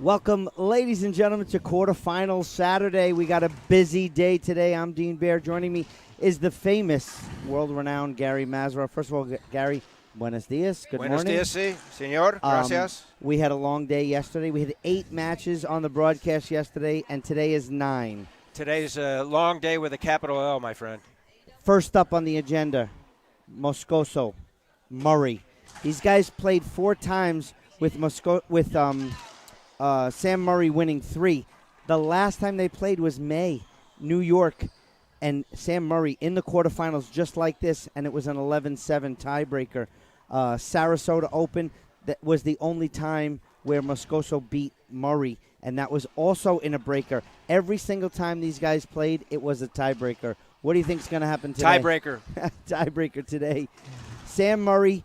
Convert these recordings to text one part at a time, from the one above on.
Welcome, ladies and gentlemen, to Quarterfinals Saturday. We got a busy day today. I'm Dean Baer. Joining me is the famous, world-renowned Gary Mazur. First of all, Gary, buenos dias. Good morning. Buenos dias, señor. Gracias. We had a long day yesterday. We had 8 matches on the broadcast yesterday, and today is 9. Today's a long day with a capital L, my friend. First up on the agenda, Moscoso, Murray. These guys played 4 times with Sam Murray winning 3. The last time they played was May, New York, and Sam Murray in the quarterfinals just like this, and it was an 11-7 tiebreaker. Sarasota Open, that was the only time where Moscoso beat Murray, and that was also in a breaker. Every single time these guys played, it was a tiebreaker. What do you think is going to happen today? Tiebreaker. Tiebreaker today. Sam Murray,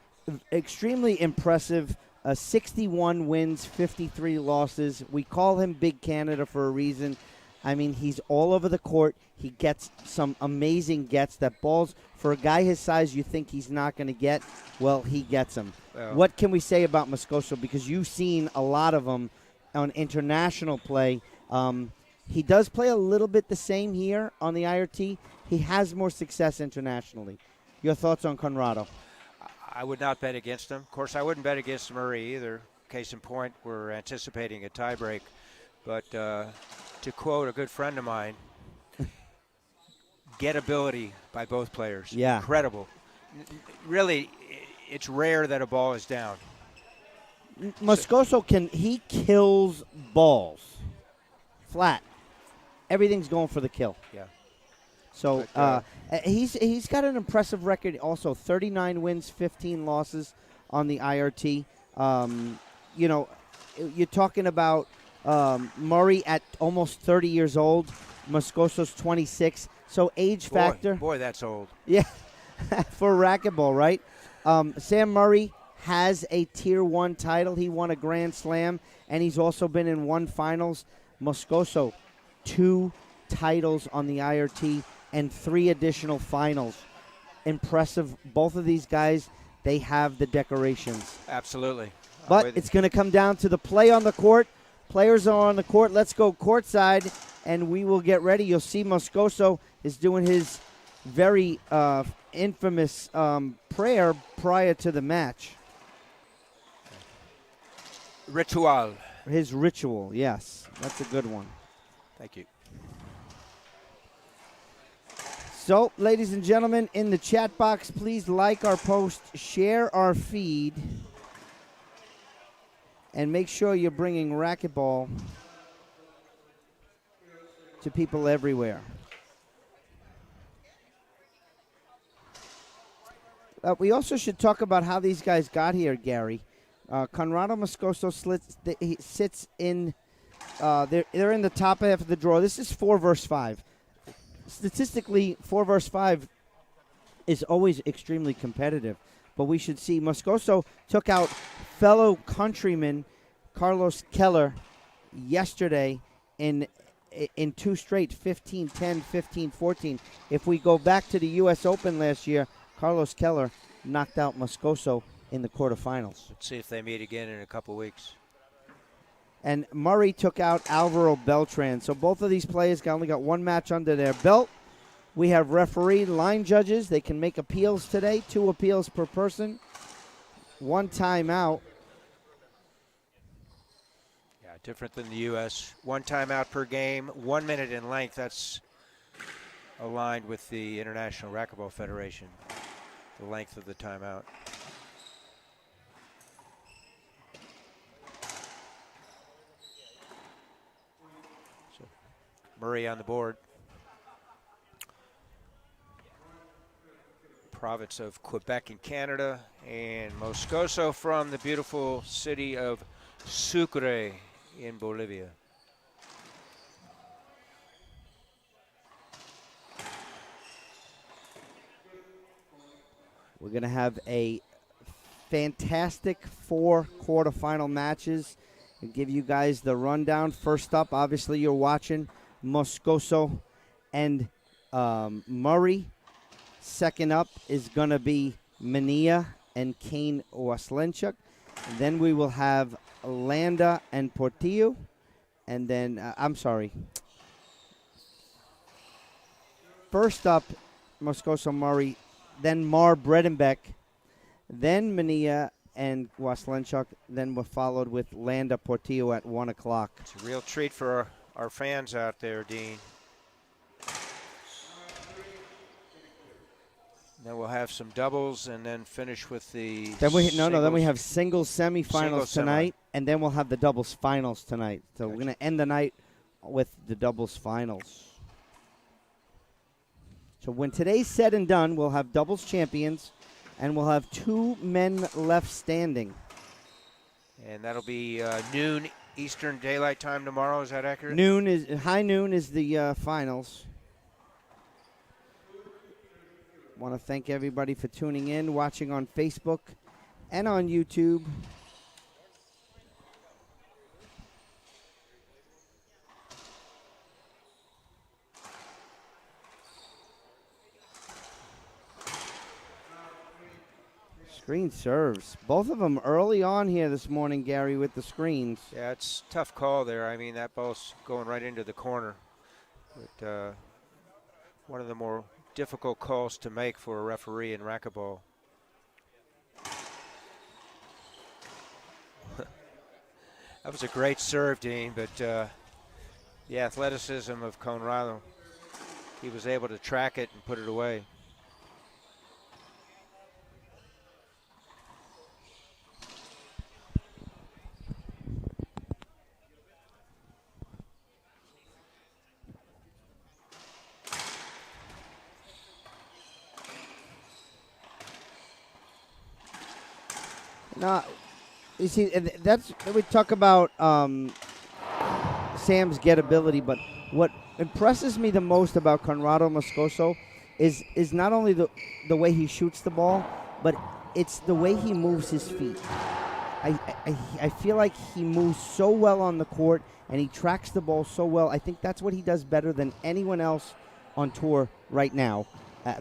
extremely impressive. 61 wins, 53 losses. We call him Big Canada for a reason. I mean, he's all over the court. He gets some amazing gets. That balls, for a guy his size, you think he's not going to get. Well, he gets them. Well, what can we say about Moscoso? Because you've seen a lot of them on international play. He does play a little bit the same here on the IRT. He has more success internationally. Your thoughts on Conrado? I would not bet against him. Of course, I wouldn't bet against Murray either. Case in point, we're anticipating a tiebreak. But to quote a good friend of mine, gettability by both players. Yeah. Incredible. Really, it's rare that a ball is down. Moscoso he kills balls. Flat. Everything's going for the kill. Yeah. So he's got an impressive record also, 39 wins, 15 losses on the IRT. You're talking about Murray at almost 30 years old. Moscoso's 26. So age factor. Boy, that's old. Yeah, for racquetball, right? Sam Murray has a Tier 1 title. He won a Grand Slam, and he's also been in 1 finals. Moscoso, 2 titles on the IRT and 3 additional finals. Impressive. Both of these guys, they have the decorations. Absolutely. But it's going to come down to the play on the court. Players are on the court. Let's go courtside, and we will get ready. You'll see Moscoso is doing his very infamous prayer prior to the match. Ritual. His ritual, yes. That's a good one. Thank you. So, ladies and gentlemen, in the chat box, please like our post, share our feed, and make sure you're bringing racquetball to people everywhere. We also should talk about how these guys got here, Gary. Conrado Moscoso sits in, they're in the top half of the draw. This is 4 versus 5. Statistically, 4 versus 5 is always extremely competitive. But we should see Moscoso took out fellow countryman Carlos Keller yesterday in 2 straight, 15-10, 15-14. If we go back to the U.S. Open last year, Carlos Keller knocked out Moscoso in the quarterfinals. Let's see if they meet again in a couple weeks. And Murray took out Alvaro Beltran. So both of these players only got 1 match under their belt. We have referee line judges. They can make appeals today, 2 appeals per person, 1 timeout. Yeah, different than the U.S. 1 timeout per game, 1 minute in length. That's aligned with the International Racquetball Federation, the length of the timeout. Murray on the board. Province of Quebec in Canada, and Moscoso from the beautiful city of Sucre in Bolivia. We're going to have a fantastic 4 quarterfinal matches. I'll give you guys the rundown. First up, obviously you're watching Moscoso and Murray. Second up is going to be Mania and Kane Waslenchuk. And then we will have Landa and Portillo. And then, I'm sorry. First up, Moscoso Murray, then Mar Bredenbeck, then Mania and Waslenchuk, then we're followed with Landa Portillo at 1 o'clock. It's a real treat for our fans out there, Dean. Then we'll have some doubles and then finish with the Then we singles. have singles semifinals Singles tonight, and then we'll have the doubles finals tonight. So Gotcha. we're going to end the night with the doubles finals. So when today's said and done, we'll have doubles champions, and we'll have 2 men left standing. And that'll be noon Eastern Daylight Time tomorrow. Is that accurate? High noon is the finals. Want to thank everybody for tuning in, watching on Facebook and on YouTube. Screen serves. Both of them early on here this morning, Gary, with the screens. Yeah, it's a tough call there. I mean, that ball's going right into the corner. But one of the more difficult calls to make for a referee in racquetball. That was a great serve, Dean, but the athleticism of Conrado, he was able to track it and put it away. No, you see, that's we talk about Sam's gettability, but what impresses me the most about Conrado Moscoso is not only the way he shoots the ball, but it's the way he moves his feet. I feel like he moves so well on the court, and he tracks the ball so well. I think that's what he does better than anyone else on tour right now.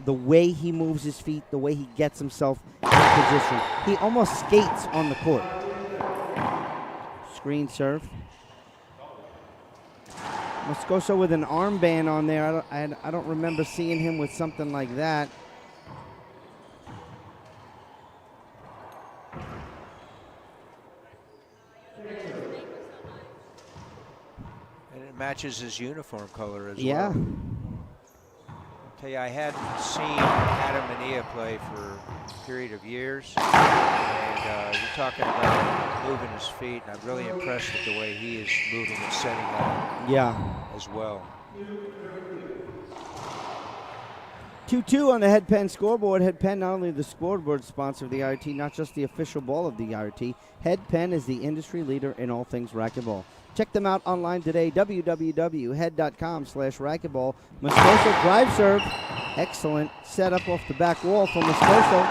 The way he moves his feet, the way he gets himself in position. He almost skates on the court. Screen serve. Moscoso with an armband on there. I don't remember seeing him with something like that. And it matches his uniform color as Yeah. well. Tell you, I hadn't seen Adam Mania play for a period of years, and you're talking about moving his feet, and I'm really impressed with the way he is moving and setting up as well. 2-2 on the Head Pen scoreboard. Head Pen, not only the scoreboard sponsor of the IRT, not just the official ball of the IRT. Head Pen is the industry leader in all things racquetball. Check them out online today, www.head.com/racquetball. Moscoso drive serve. Excellent setup off the back wall for Moscoso.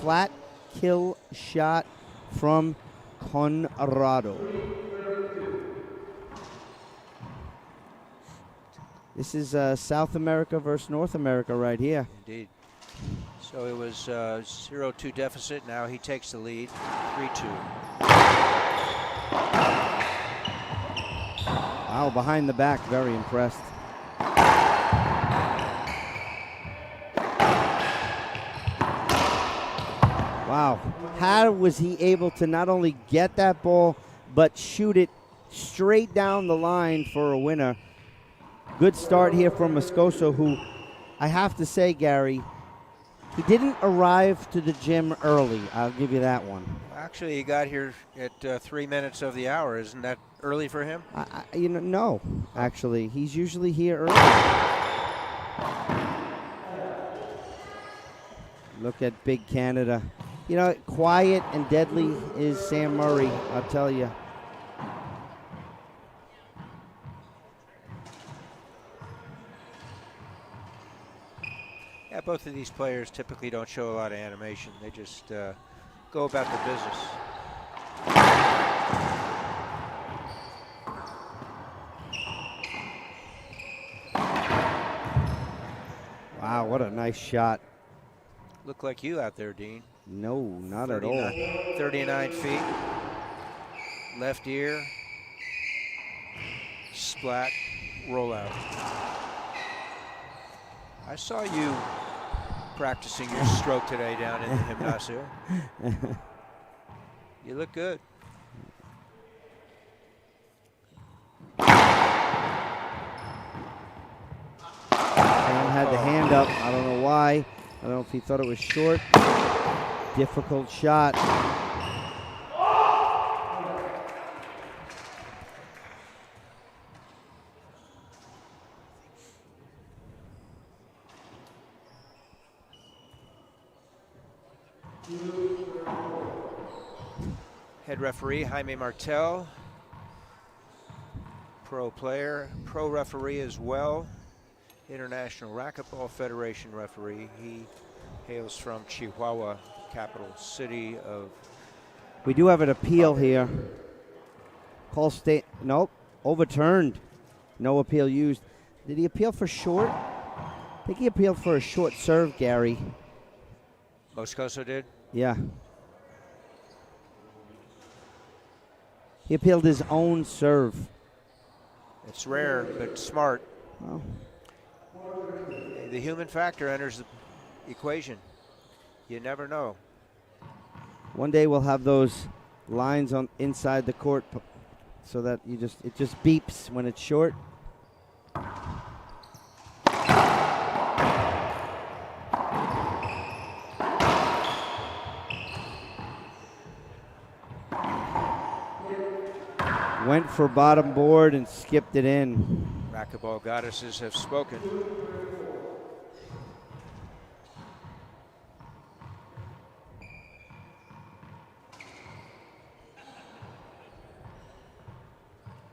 Flat kill shot from Conrado. This is South America versus North America right here. Indeed. So it was 0-2 deficit. Now he takes the lead, 3-2. Wow, behind the back, very impressed. Wow, how was he able to not only get that ball, but shoot it straight down the line for a winner? Good start here from Moscoso, who I have to say, Gary, he didn't arrive to the gym early. I'll give you that one. Actually, he got here at 3 minutes of the hour. Isn't that early for him? No, actually. He's usually here early. Look at Big Canada. Quiet and deadly is Sam Murray, I'll tell you. Yeah, both of these players typically don't show a lot of animation. They just go about their business. Wow, what a nice shot. Look like you out there, Dean. No, not at all. 39 feet. Left ear. Splat. Rollout. I saw you practicing your stroke today down in the gymnasium. You look good. Sam had the hand up. I don't know why. I don't know if he thought it was short. Difficult shot. Head referee Jaime Martel. Pro player, pro referee as well. International Racquetball Federation referee. He hails from Chihuahua, capital city of. We do have an appeal here. Call state. Nope. Overturned. No appeal used. Did he appeal for short? I think he appealed for a short serve, Gary. Moscoso did? Yeah. He appealed his own serve. It's rare, but smart. Well, the human factor enters the equation. You never know. one day we'll have those lines on inside the court so that it just beeps when it's short. Went for bottom board and skipped it in. Racquetball goddesses have spoken.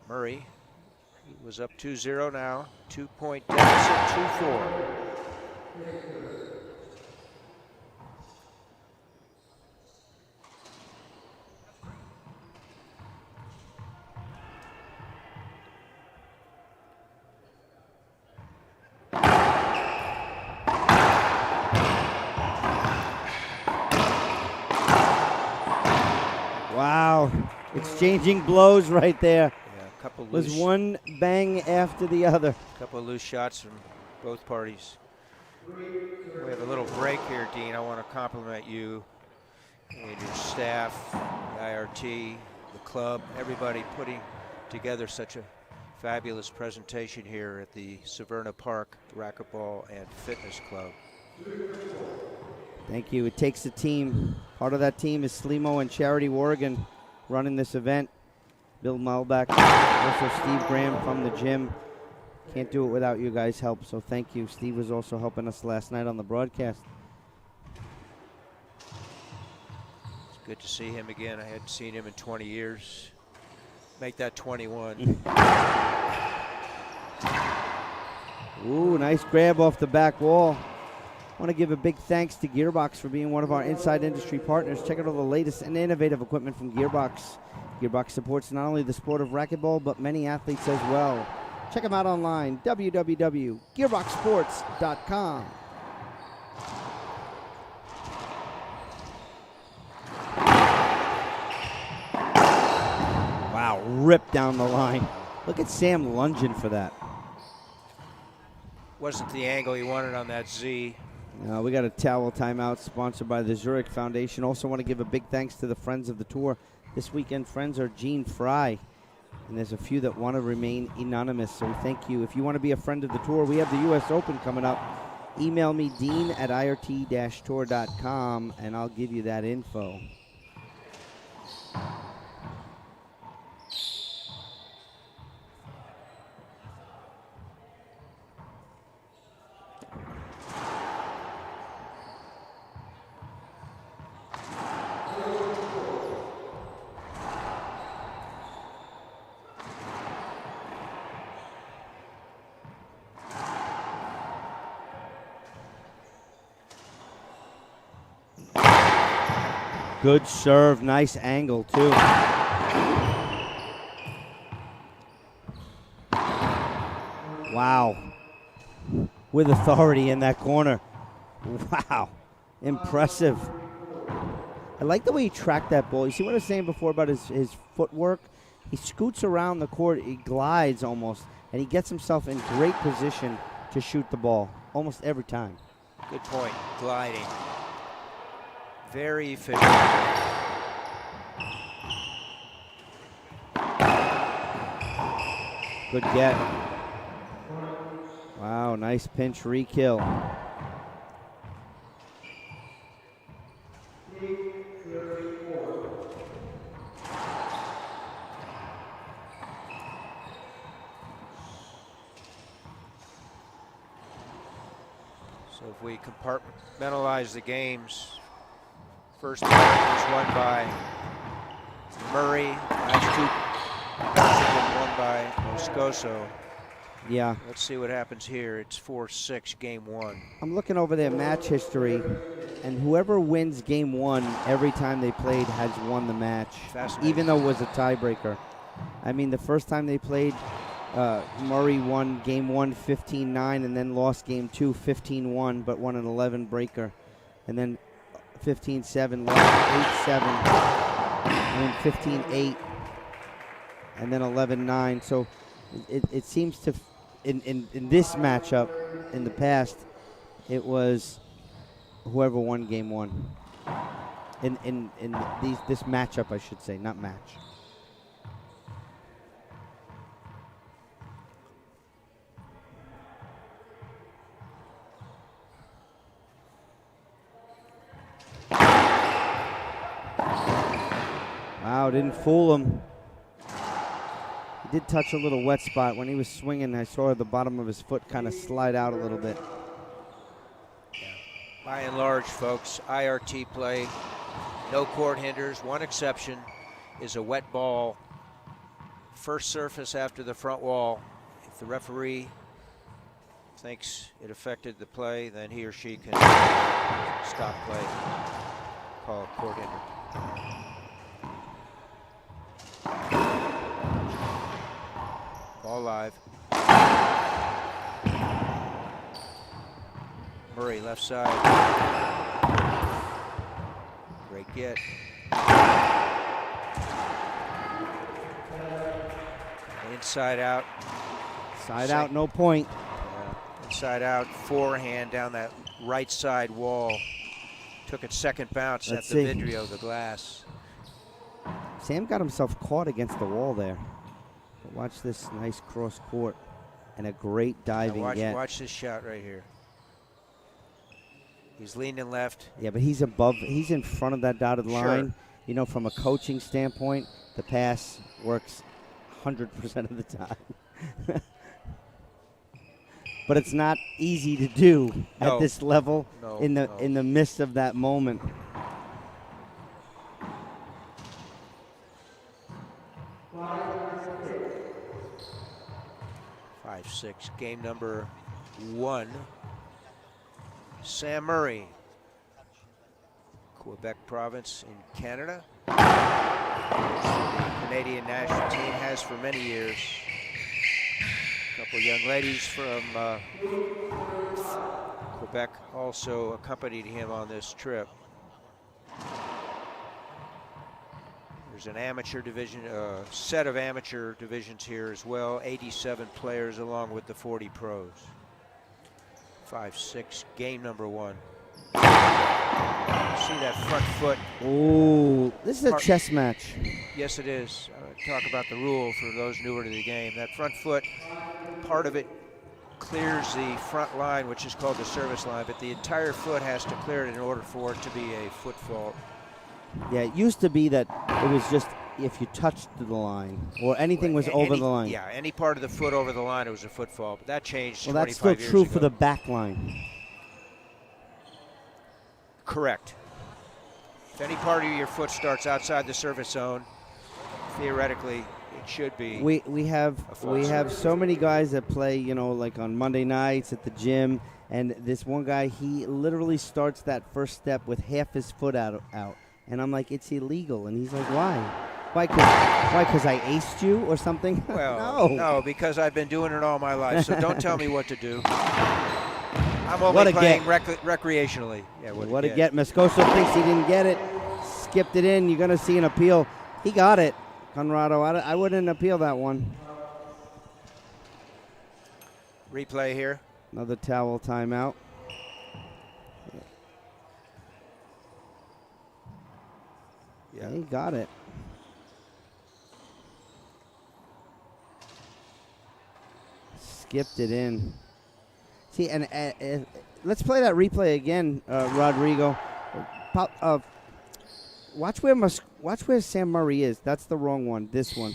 Murray, he was up 2-0 now. 2-point deficit, 2-4. Wow, exchanging blows right there. Yeah, a couple Was loose, one bang after the other. couple of loose shots from both parties. We have a little break here, Dean. I want to compliment you and your staff, the IRT, the club, everybody putting together such a fabulous presentation here at the Severna Park Racquetball and Fitness Club. Thank you. It takes a team. Part of that team is Slimo and Charity Worrigan running this event. Bill Malbeck, also Steve Graham from the gym. Can't do it without you guys' help, so thank you. Steve was also helping us last night on the broadcast. It's good to see him again. I hadn't seen him in 20 years. Make that 21. Ooh, nice grab off the back wall. I want to give a big thanks to Gearbox for being one of our inside industry partners. Check out all the latest and innovative equipment from Gearbox. Gearbox supports not only the sport of racquetball, but many athletes as well. Check them out online, www.gearboxsports.com. Wow, ripped down the line. Look at Sam lunging for that. Wasn't the angle he wanted on that Z. We got a towel timeout sponsored by the Zurich Foundation. Also want to give a big thanks to the friends of the tour. This weekend, friends are Gene Fry, and there's a few that want to remain anonymous, so we thank you. If you want to be a friend of the tour, we have the U.S. Open coming up. Email me, dean@irt-tour.com, and I'll give you that info. Good serve, nice angle too. Wow. With authority in that corner. Wow. Impressive. I like the way he tracked that ball. You see what I was saying before about his footwork? He scoots around the court, he glides almost, and he gets himself in great position to shoot the ball almost every time. Good point. Gliding. Very efficient. Good get. Wow, nice pinch re-kill. So if we compartmentalize the games, first game was won by Murray. Last two matches won by Moscoso. Yeah. Let's see what happens here. It's 4-6, game 1. I'm looking over their match history, and whoever wins game 1 every time they played has won the match, even though it was a tiebreaker. I mean, the first time they played, Murray won game 1 15-9 and then lost game 2 15-1, but won an 11 breaker. And then 15-7, lost 8-7, and then 15-8, and then 11-9. So it seems to, in this matchup, in the past, it was whoever won game 1. In this matchup, I should say, not match. Wow, didn't fool him. He did touch a little wet spot. When he was swinging, I saw the bottom of his foot kind of slide out a little bit. Yeah. By and large, folks, IRT play, no court hinders. One exception is a wet ball, first surface after the front wall. If the referee thinks it affected the play, then he or she can stop play, call it court hinder. Ball live. Murray left side. Great get. Inside out. Side out, no point. Inside out, forehand down that right side wall. Took its second bounce at the vidrio, the glass. Sam got himself caught against the wall there. But watch this nice cross court and a great diving get. Watch this shot right here. He's leaning left. Yeah, but he's in front of that dotted line. Sure. You know, from a coaching standpoint, the pass works 100% of the time. But it's not easy to do at this level in the midst of that moment. 5-6, game number 1. Sam Murray, Quebec province in Canada. The Canadian national team has for many years. A couple young ladies from Quebec also accompanied him on this trip. There's an amateur division, set of amateur divisions here as well. 87 players along with the 40 pros. 5-6, game number 1. See that front foot. Ooh, this is a chess match. Yes, it is. Talk about the rule for those newer to the game. That front foot, part of it clears the front line, which is called the service line, but the entire foot has to clear it in order for it to be a foot fault. Yeah, it used to be that it was just if you touched the line or anything was over the line. Yeah, any part of the foot over the line, it was a foot fault. But that changed 25 years ago. Well, that's still true for the back line. Correct. If any part of your foot starts outside the service zone, theoretically, it should be. We have so many guys that play, you know, like on Monday nights at the gym, and this one guy, he literally starts that first step with half his foot out. And I'm like, it's illegal. And he's like, why? Why? Because I aced you or something? Well, no, because I've been doing it all my life. So don't tell me what to do. I'm only playing recreationally. Yeah, what a get. Moscoso thinks he didn't get it. skipped it in. You're going to see an appeal. He got it, Conrado. I wouldn't appeal that one. Replay here. Another towel timeout. Yeah, he got it. Skipped it in. See, and let's play that replay again, Rodrigo. Watch where Sam Murray is. That's the wrong one. This one.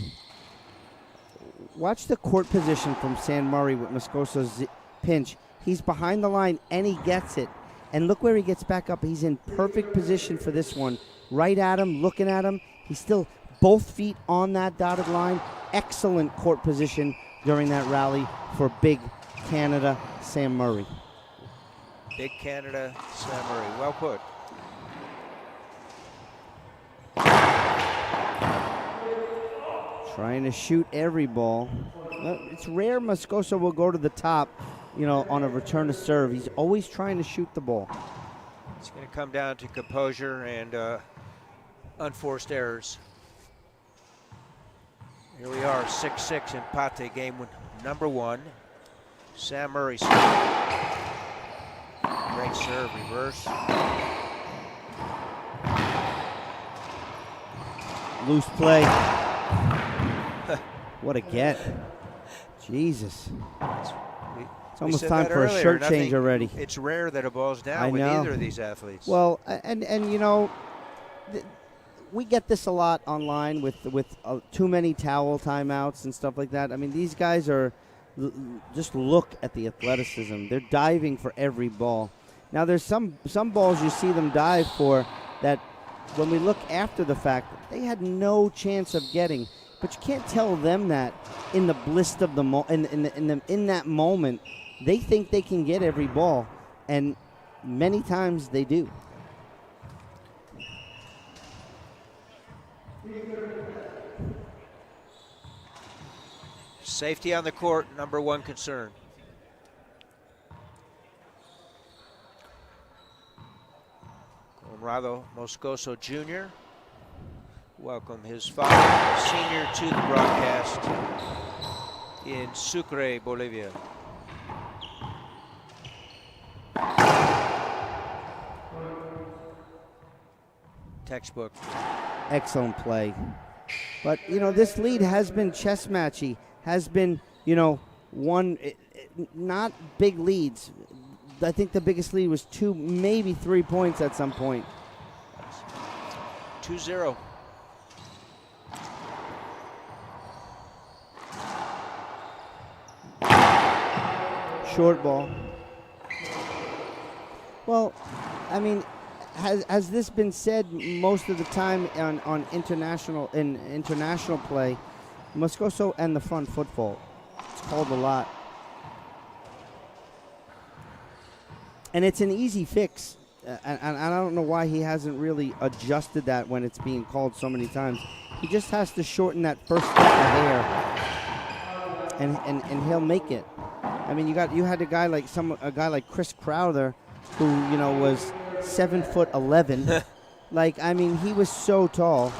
Watch the court position from Sam Murray with Moscoso's pinch. He's behind the line and he gets it. And look where he gets back up. He's in perfect position for this one. Right at him, looking at him. He's still both feet on that dotted line. Excellent court position during that rally for Big Canada Sam Murray. Big Canada Sam Murray. Well put. Trying to shoot every ball. It's rare Moscoso will go to the top, on a return to serve. He's always trying to shoot the ball. It's going to come down to composure and unforced errors. Here we are, 6-6 in Pate, game number 1. Sam Murray serve. Great serve, reverse. Loose play. What a get. Jesus. It's almost time for a shirt change already. It's rare that a ball's down with either of these athletes. Well, and we get this a lot online with too many towel timeouts and stuff like that. I mean, these guys are just look at the athleticism. They're diving for every ball. Now, there's some balls you see them dive for that when we look after the fact, they had no chance of getting. But you can't tell them that in the bliss of the in that moment. They think they can get every ball, and many times they do. Safety on the court, number 1 concern. Murray-Moscoso Jr. welcome his father, senior, to the broadcast in Sucre, Bolivia. Textbook. Excellent play. But, this lead has been chess matchy, has been, one, not big leads. I think the biggest lead was 2, maybe 3 points at some point. 2-0. Short ball. Well, I mean, has this been said most of the time on international play? Moscoso and the front foot fault. It's called a lot. And it's an easy fix. And I don't know why he hasn't really adjusted that when it's being called so many times. He just has to shorten that first step of hair, and he'll make it. I mean, you had a guy like Chris Crowther, who was 7'11". He was so tall.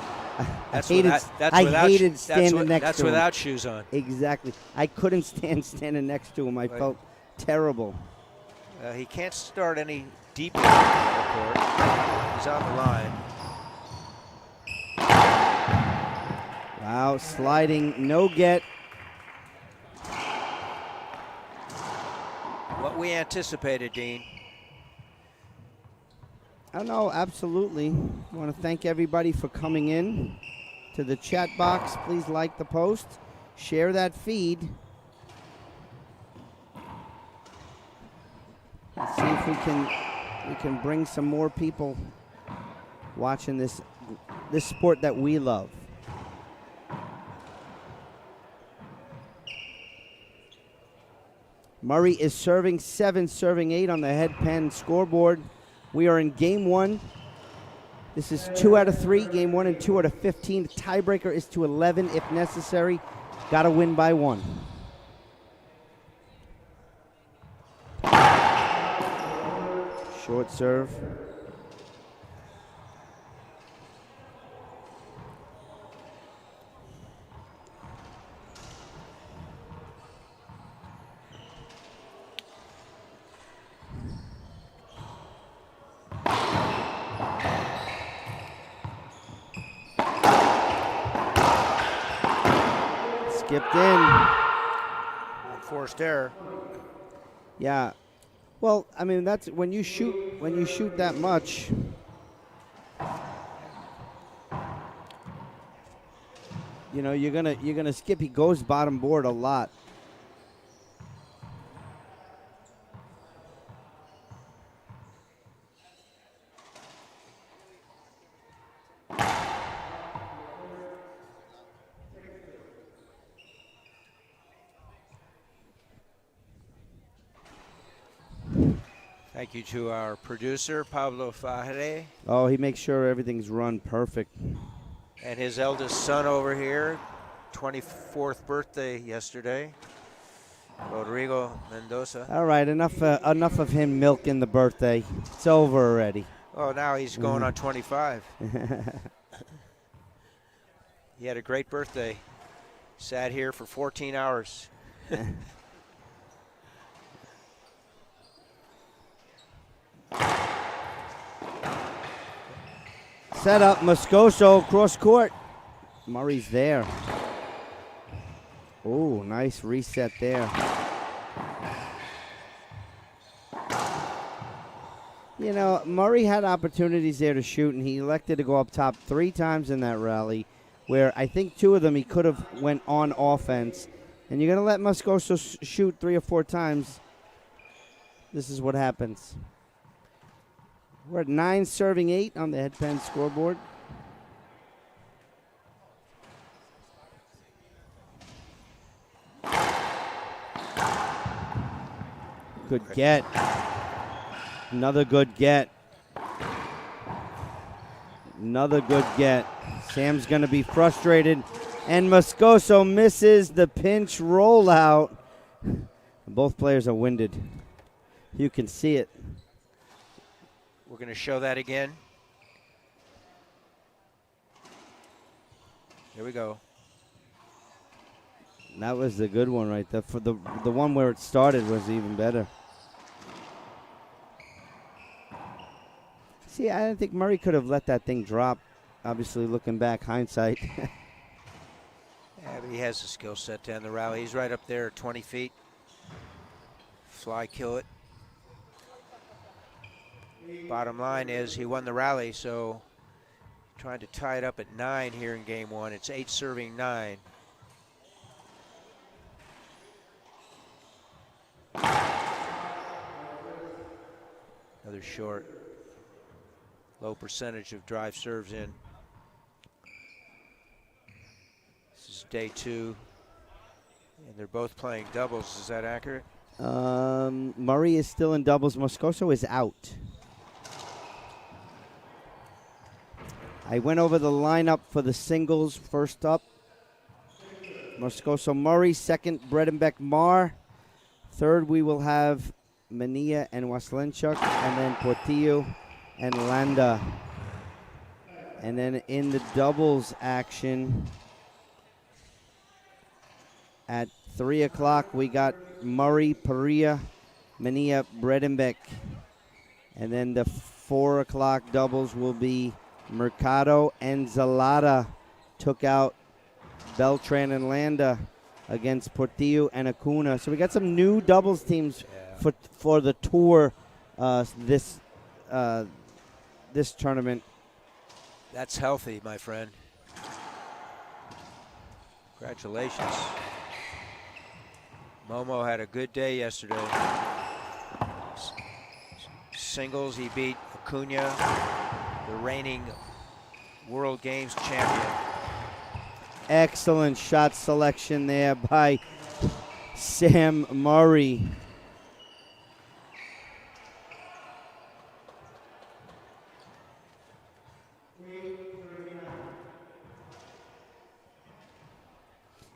I hated standing next to him. That's without shoes on. Exactly. I couldn't stand standing next to him. I felt terrible. He can't start any deeper in the court. He's on the line. Wow, sliding, no get. What we anticipated, Dean. I know, absolutely. I want to thank everybody for coming in to the chat box. Please like the post, share that feed. Let's see if we can bring some more people watching this sport that we love. Murray is serving 7, serving 8 on the head pen scoreboard. We are in game 1. This is 2 out of 3. Game 1 and 2 out of 15. The tiebreaker is to 11 if necessary. Got to win by 1. Short serve. skipped in. Forced error. Yeah. Well, I mean, that's when you shoot that much. You know, you're gonna skip. He goes bottom board a lot. Thank you to our producer, Pablo Fajre. Oh, he makes sure everything's run perfect. And his eldest son over here, 24th birthday yesterday, Rodrigo Mendoza. All right, enough of him milking the birthday. It's over already. Oh, now he's going on 25. He had a great birthday. Sat here for 14 hours. Set up, Moscoso cross court. Murray's there. Oh, nice reset there. You know, Murray had opportunities there to shoot, and he elected to go up top 3 times in that rally, where I think 2 of them he could have went on offense. And you're going to let Moscoso shoot 3 or 4 times. This is what happens. We're at 9 serving 8 on the headpan scoreboard. Good get. Another good get. Another good get. Sam's going to be frustrated. And Moscoso misses the pinch rollout. Both players are winded. You can see it. We're going to show that again. Here we go. That was the good one right there. For the one where it started was even better. See, I didn't think Murray could have let that thing drop. Obviously, looking back, hindsight. Yeah, but he has the skill set to end the rally. He's right up there at 20 feet. Fly, kill it. Bottom line is he won the rally, so trying to tie it up at 9 here in game 1. It's 8 serving 9. Another short. Low percentage of drive serves in. This is day 2, and they're both playing doubles. Is that accurate? Murray is still in doubles. Moscoso is out. I went over the lineup for the singles. First up, Moscoso Murray. Second, Bredenbeck Mar. Third, we will have Mania and Waslenchuk, and then Portillo and Landa. And then in the doubles action at 3 o'clock, we got Murray, Perea, Mania, Bredenbeck. And then the 4 o'clock doubles will be Mercado and Zalata. Took out Beltran and Landa against Portillo and Acuna. So we got some new doubles teams for the tour this tournament. That's healthy, my friend. Congratulations. Momo had a good day yesterday. Singles, he beat Acuna, the reigning World Games champion. Excellent shot selection there by Sam Murray.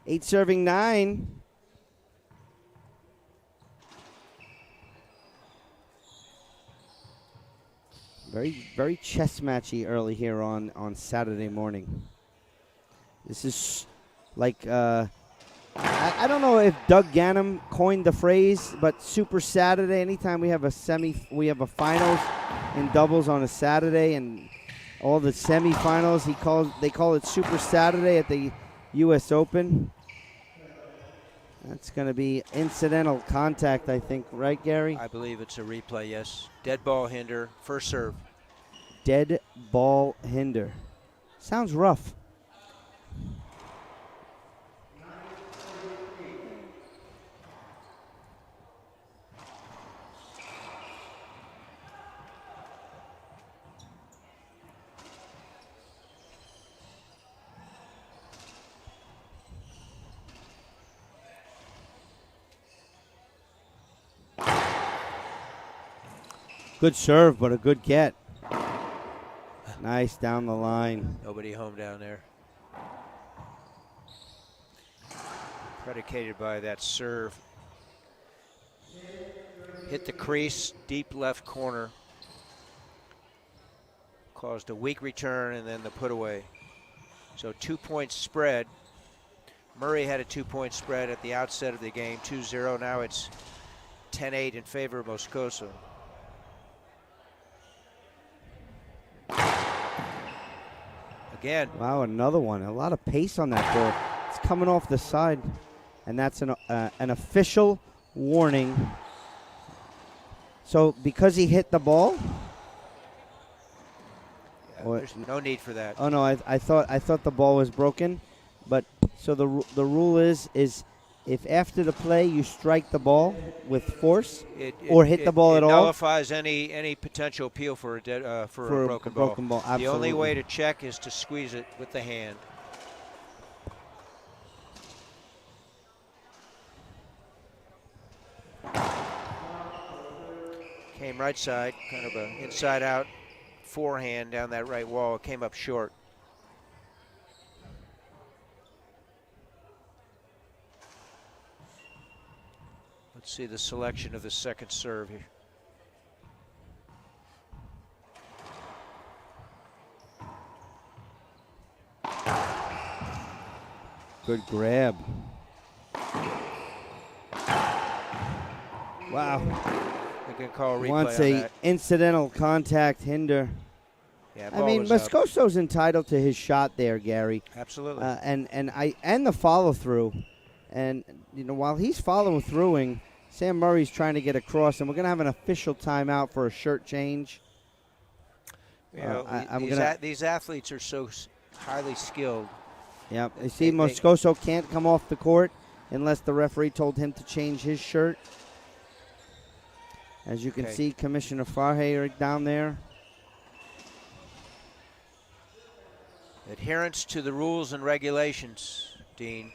Eight serving 9. Very chess matchy early here on Saturday morning. This is like, I don't know if Doug Ganem coined the phrase, but Super Saturday, anytime we have a finals in doubles on a Saturday and all the semifinals, they call it Super Saturday at the U.S. Open. That's going to be incidental contact, I think, right, Gary? I believe it's a replay, yes. Dead ball hinder, first serve. Dead ball hinder. Sounds rough. Good serve, but a good get. Nice down the line. Nobody home down there. Predicated by that serve. Hit the crease, deep left corner. Caused a weak return and then the put away. So 2-point spread. Murray had a 2-point spread at the outset of the game, 2-0. Now it's 10-8 in favor of Moscoso. Again. Wow, another one. A lot of pace on that ball. It's coming off the side, and that's an official warning. So because he hit the ball, there's no need for that. Oh no, I thought the ball was broken, but so the rule is if after the play you strike the ball with force or hit the ball at all, it nullifies any potential appeal for a broken ball. Absolutely. The only way to check is to squeeze it with the hand. Came right side, kind of an inside out forehand down that right wall. It came up short. Let's see the selection of the second serve here. Good grab. Wow. They can call a replay Wants on a that. incidental contact hinder. Yeah, I mean, Moscoso's entitled to his shot there, Gary. Absolutely. And the follow through, and while he's following throughing, Sam Murray's trying to get across, and we're gonna have an official timeout for a shirt change. These athletes are so highly skilled. Yeah, you see, Moscoso can't come off the court unless the referee told him to change his shirt. As you can see, Commissioner Farhay down there. Adherence to the rules and regulations, Dean.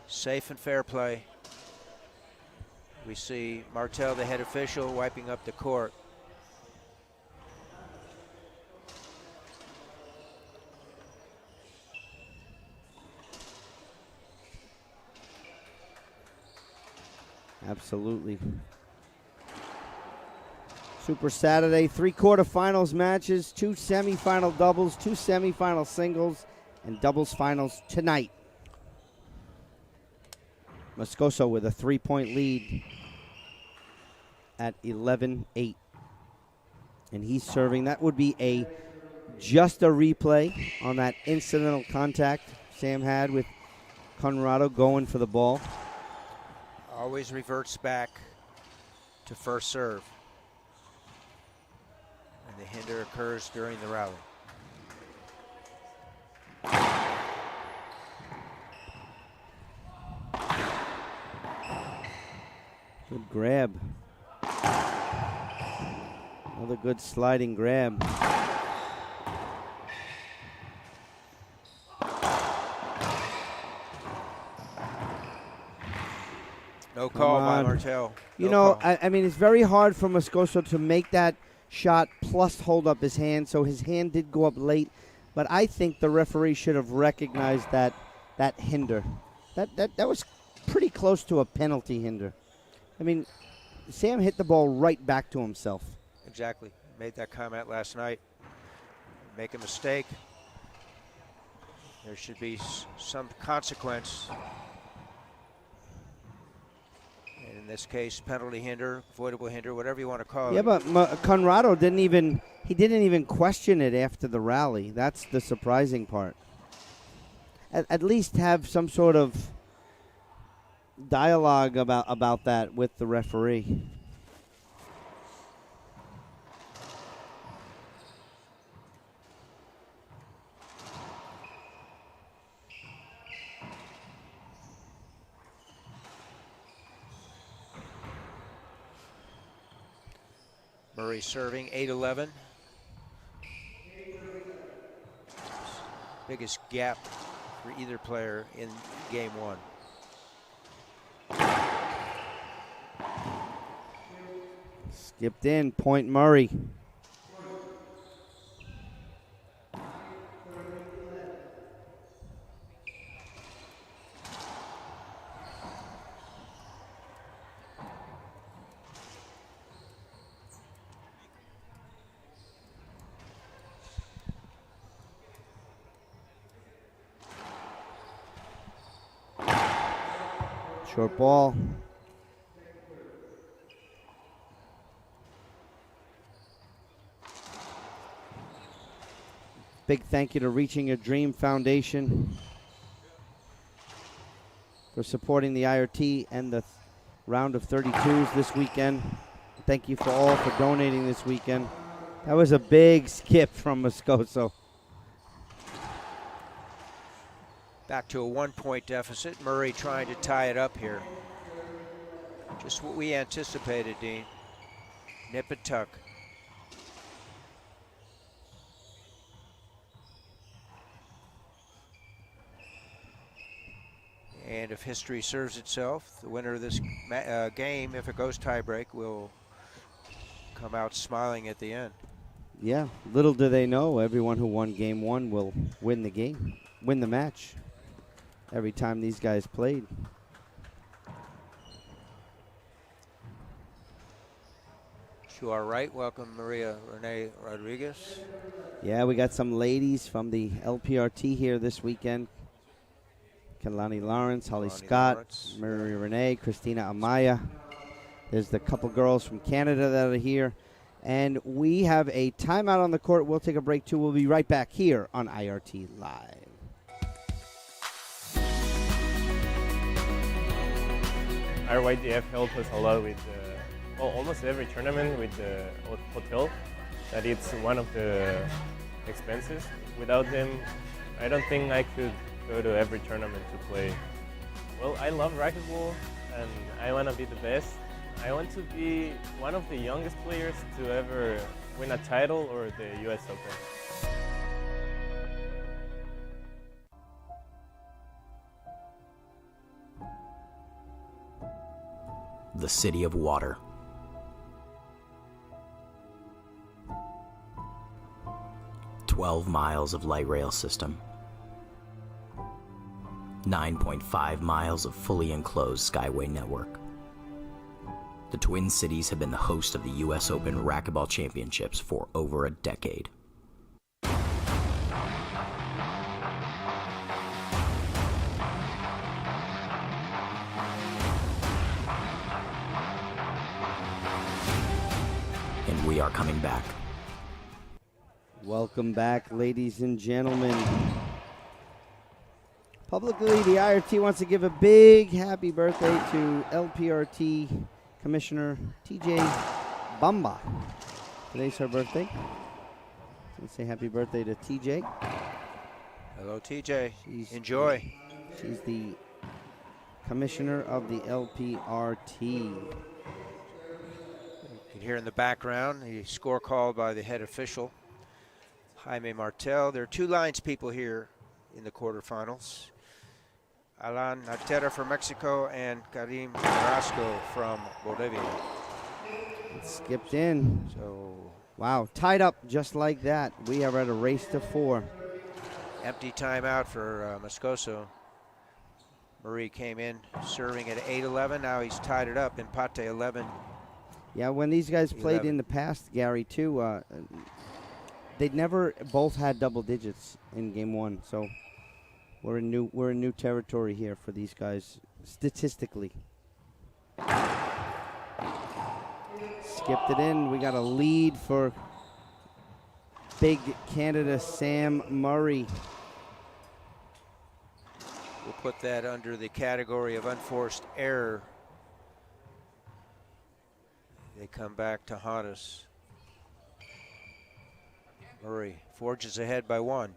Safe and fair play. We see Martel, the head official, wiping up the court. Absolutely. Super Saturday, 3 quarterfinals matches, 2 semifinal doubles, 2 semifinal singles, and doubles finals tonight. Moscoso with a 3-point lead at 11-8. And he's serving. That would be just a replay on that incidental contact Sam had with Conrado going for the ball. Always reverts back to first serve. And the hinder occurs during the rally. Good grab. Another good sliding grab. No call by Martel. I mean, it's very hard for Moscoso to make that shot plus hold up his hand, so his hand did go up late. But I think the referee should have recognized that hinder. That was pretty close to a penalty hinder. I mean, Sam hit the ball right back to himself. Exactly. Made that comment last night. Make a mistake, there should be some consequence. And in this case, penalty hinder, avoidable hinder, whatever you want to call it. Yeah, but Conrado didn't even question it after the rally. That's the surprising part. At least have some sort of dialogue about that with the referee. Murray serving 8-11. Biggest gap for either player in game one. Skipped in, point Murray. Short ball. Big thank you to Reaching a Dream Foundation for supporting the IRT and the round of 32s this weekend. Thank you for all for donating this weekend. That was a big skip from Moscoso. Back to a 1-point deficit. Murray trying to tie it up here. Just what we anticipated, Dean. Nip and tuck. And if history serves itself, the winner of this game, if it goes tiebreak, will come out smiling at the end. Yeah, little do they know, everyone who won game one will win the game, win the match every time these guys played. To our right, welcome Maria Renee Rodriguez. Yeah, we got some ladies from the LPRT here this weekend. Kalani Lawrence, Holly Scott, Lawrence. Mary Renee, Christina Amaya. There's the couple girls from Canada that are here. And we have a timeout on the court. We'll take a break too. We'll be right back here on IRT Live. RYDF helped us a lot with almost every tournament with the hotel. That it's one of the expenses. Without them, I don't think I could go to every tournament to play. Well, I love racquetball and I want to be the best. I want to be one of the youngest players to ever win a title or the US Open. The City of Water. "12 miles of light rail system. 9.5 miles of fully enclosed skyway network. The Twin Cities have been the host of the US Open Racquetball Championships for over a decade. And we are coming back. Welcome back, ladies and gentlemen. Publicly, the IRT wants to give a big happy birthday to LPRT Commissioner TJ Bamba. Today's her birthday. Let's say happy birthday to TJ. Hello, TJ. Enjoy. She's the commissioner of the LPRT. You can hear in the background the score called by the head official, Jaime Martel. There are two lines people here in the quarterfinals. Alan Natera from Mexico and Karim Carrasco from Bolivia. It skipped in. So, wow, tied up just like that. We are at a race to 4. empty timeout for Moscoso. Murray came in serving at 8-11. Now he's tied it up. Empate 11. Yeah, when these guys played 11. in the past, Gary, too, they'd never both had double digits in game one. So we're in new territory here for these guys statistically. Skipped it in. We got a lead for big Canada Sam Murray. We'll put that under the category of unforced error. They come back to haunt us. Murray forges ahead by 1.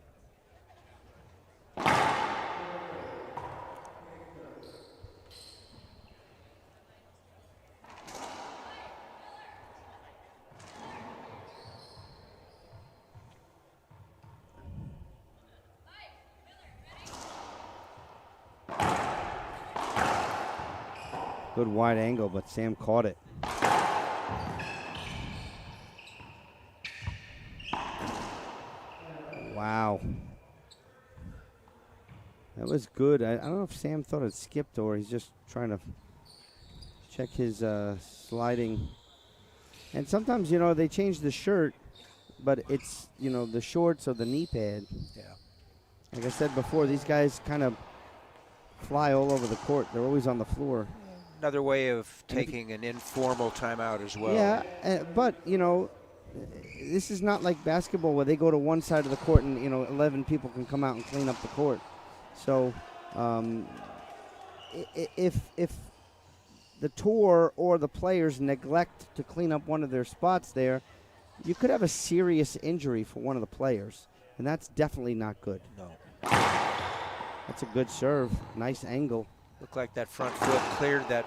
Good wide angle, but Sam caught it. Wow. That was good. I don't know if Sam thought it skipped or he's just trying to check his sliding. And sometimes, you know, they change the shirt, but it's, you know, the shorts or the knee pad. Yeah. Like I said before, these guys kind of fly all over the court. They're always on the floor. Another way of taking an informal timeout as well. Yeah, but, you know, this is not like basketball where they go to one side of the court and, you know, 11 people can come out and clean up the court. So if the tour or the players neglect to clean up one of their spots there, you could have a serious injury for one of the players, and that's definitely not good. No. That's a good serve. Nice angle. Looked like that front foot cleared that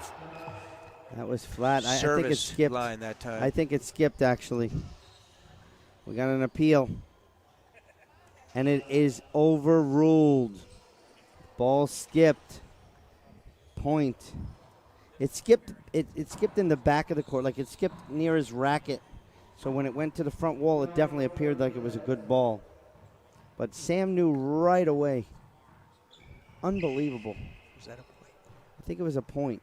That was flat. I think it service skipped. line that time. I think it skipped, actually. We got an appeal. And it is overruled. Ball skipped. Point. It skipped. It skipped in the back of the court, like it skipped near his racket. So when it went to the front wall, it definitely appeared like it was a good ball. But Sam knew right away. Unbelievable. Was that a point? I think it was a point.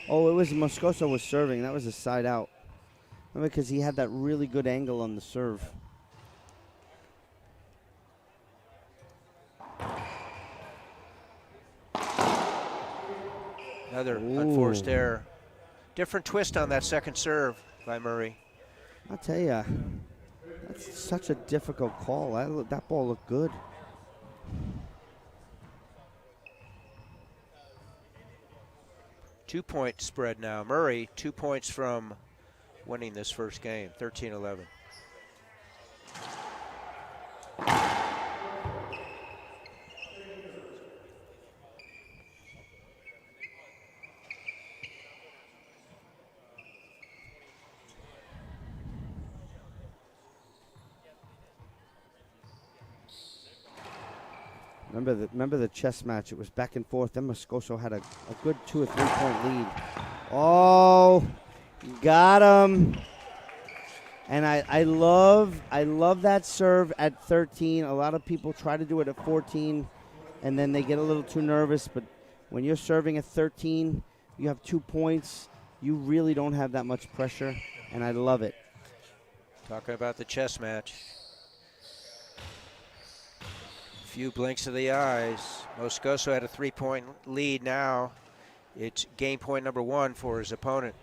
Oh, it was Moscoso was serving. That was a side out. Remember, because he had that really good angle on the serve. Another Ooh. unforced error. Different twist on that second serve by Murray. I'll tell you, that's such a difficult call. That ball looked good. Two-point spread now. Murray, 2 points from winning this first game, 13-11. Remember the chess match? It was back and forth. Then Moscoso had a good 2 or 3 point lead. Oh, got him. And I love that serve at 13. A lot of people try to do it at 14, and then they get a little too nervous. But when you're serving at 13, you have 2 points. You really don't have that much pressure, and I love it. Talking about the chess match. Few blinks of the eyes. Moscoso had a 3-point lead now. It's game point number 1 for his opponent.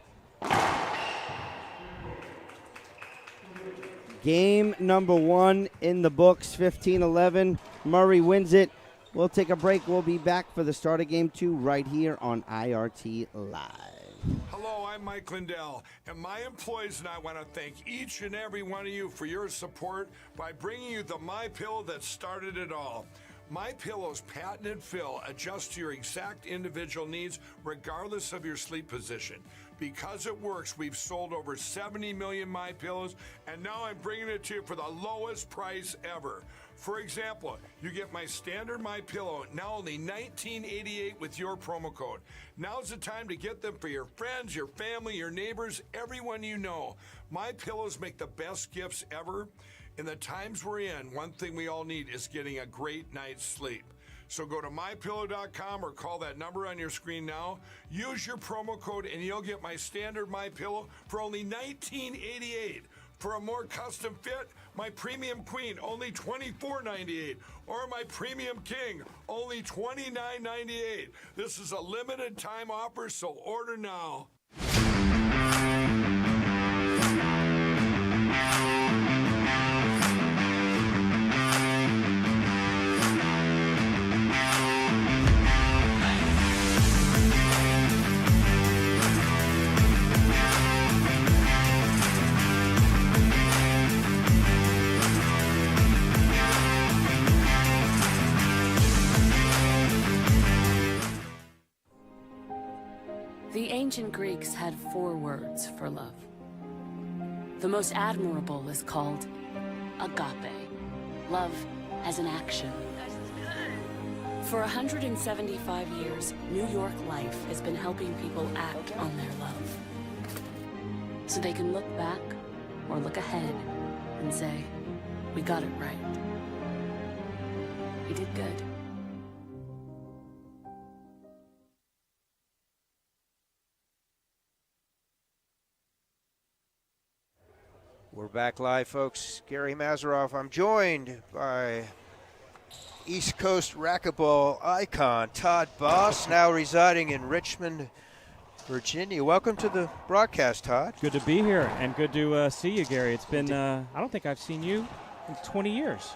Game number 1 in the books, 15-11. Murray wins it. We'll take a break. We'll be back for the start of game 2 right here on IRT Live. Hello, I'm Mike Lindell, and my employees and I want to thank each and every one of you for your support by bringing you the MyPillow that started it all. MyPillow's patented fill adjusts to your exact individual needs regardless of your sleep position. Because it works, we've sold over 70 million MyPillows, and now I'm bringing it to you for the lowest price ever. For example, you get my standard MyPillow, now only $19.88 with your promo code. Now's the time to get them for your friends, your family, your neighbors, everyone you know. MyPillows make the best gifts ever. In the times we're in, one thing we all need is getting a great night's sleep. So go to MyPillow.com or call that number on your screen now. Use your promo code and you'll get my standard MyPillow for only $19.88. For a more custom fit, my Premium Queen, only $24.98. Or my Premium King, only $29.98. This is a limited time offer, so order now. The ancient Greeks had 4 words for love. The most admirable is called agape, love as an action. For 175 years, New York Life has been helping people act on their love. So they can look back or look ahead and say, we got it right. We did good. We're back live, folks. Gary Mazeroff. I'm joined by East Coast racquetball icon Todd Boss, now residing in Richmond, Virginia. Welcome to the broadcast, Todd. Good to be here and good to see you, Gary. It's been, I don't think I've seen you in 20 years.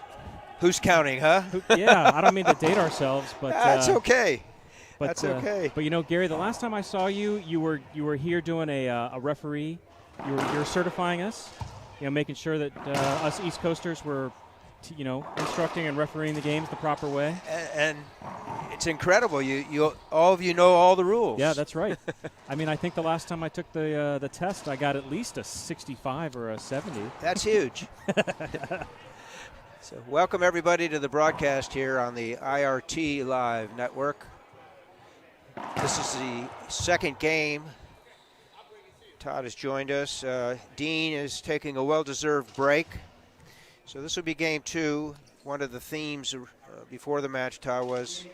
Who's counting, huh? Yeah, I don't mean to date ourselves, but that's okay. But, that's okay. But you know, Gary, the last time I saw you, you were here doing a referee. You were certifying us. You know, making sure that us East Coasters were, instructing and refereeing the games the proper way. And it's incredible. You all of you know all the rules. Yeah, that's right. I mean, I think the last time I took the test, I got at least a 65 or a 70. That's huge. So welcome everybody to the broadcast here on the IRT Live Network. This is the second game. Todd has joined us. Dean is taking a well-deserved break. So this will be game 2. One of the themes before the match, Todd, was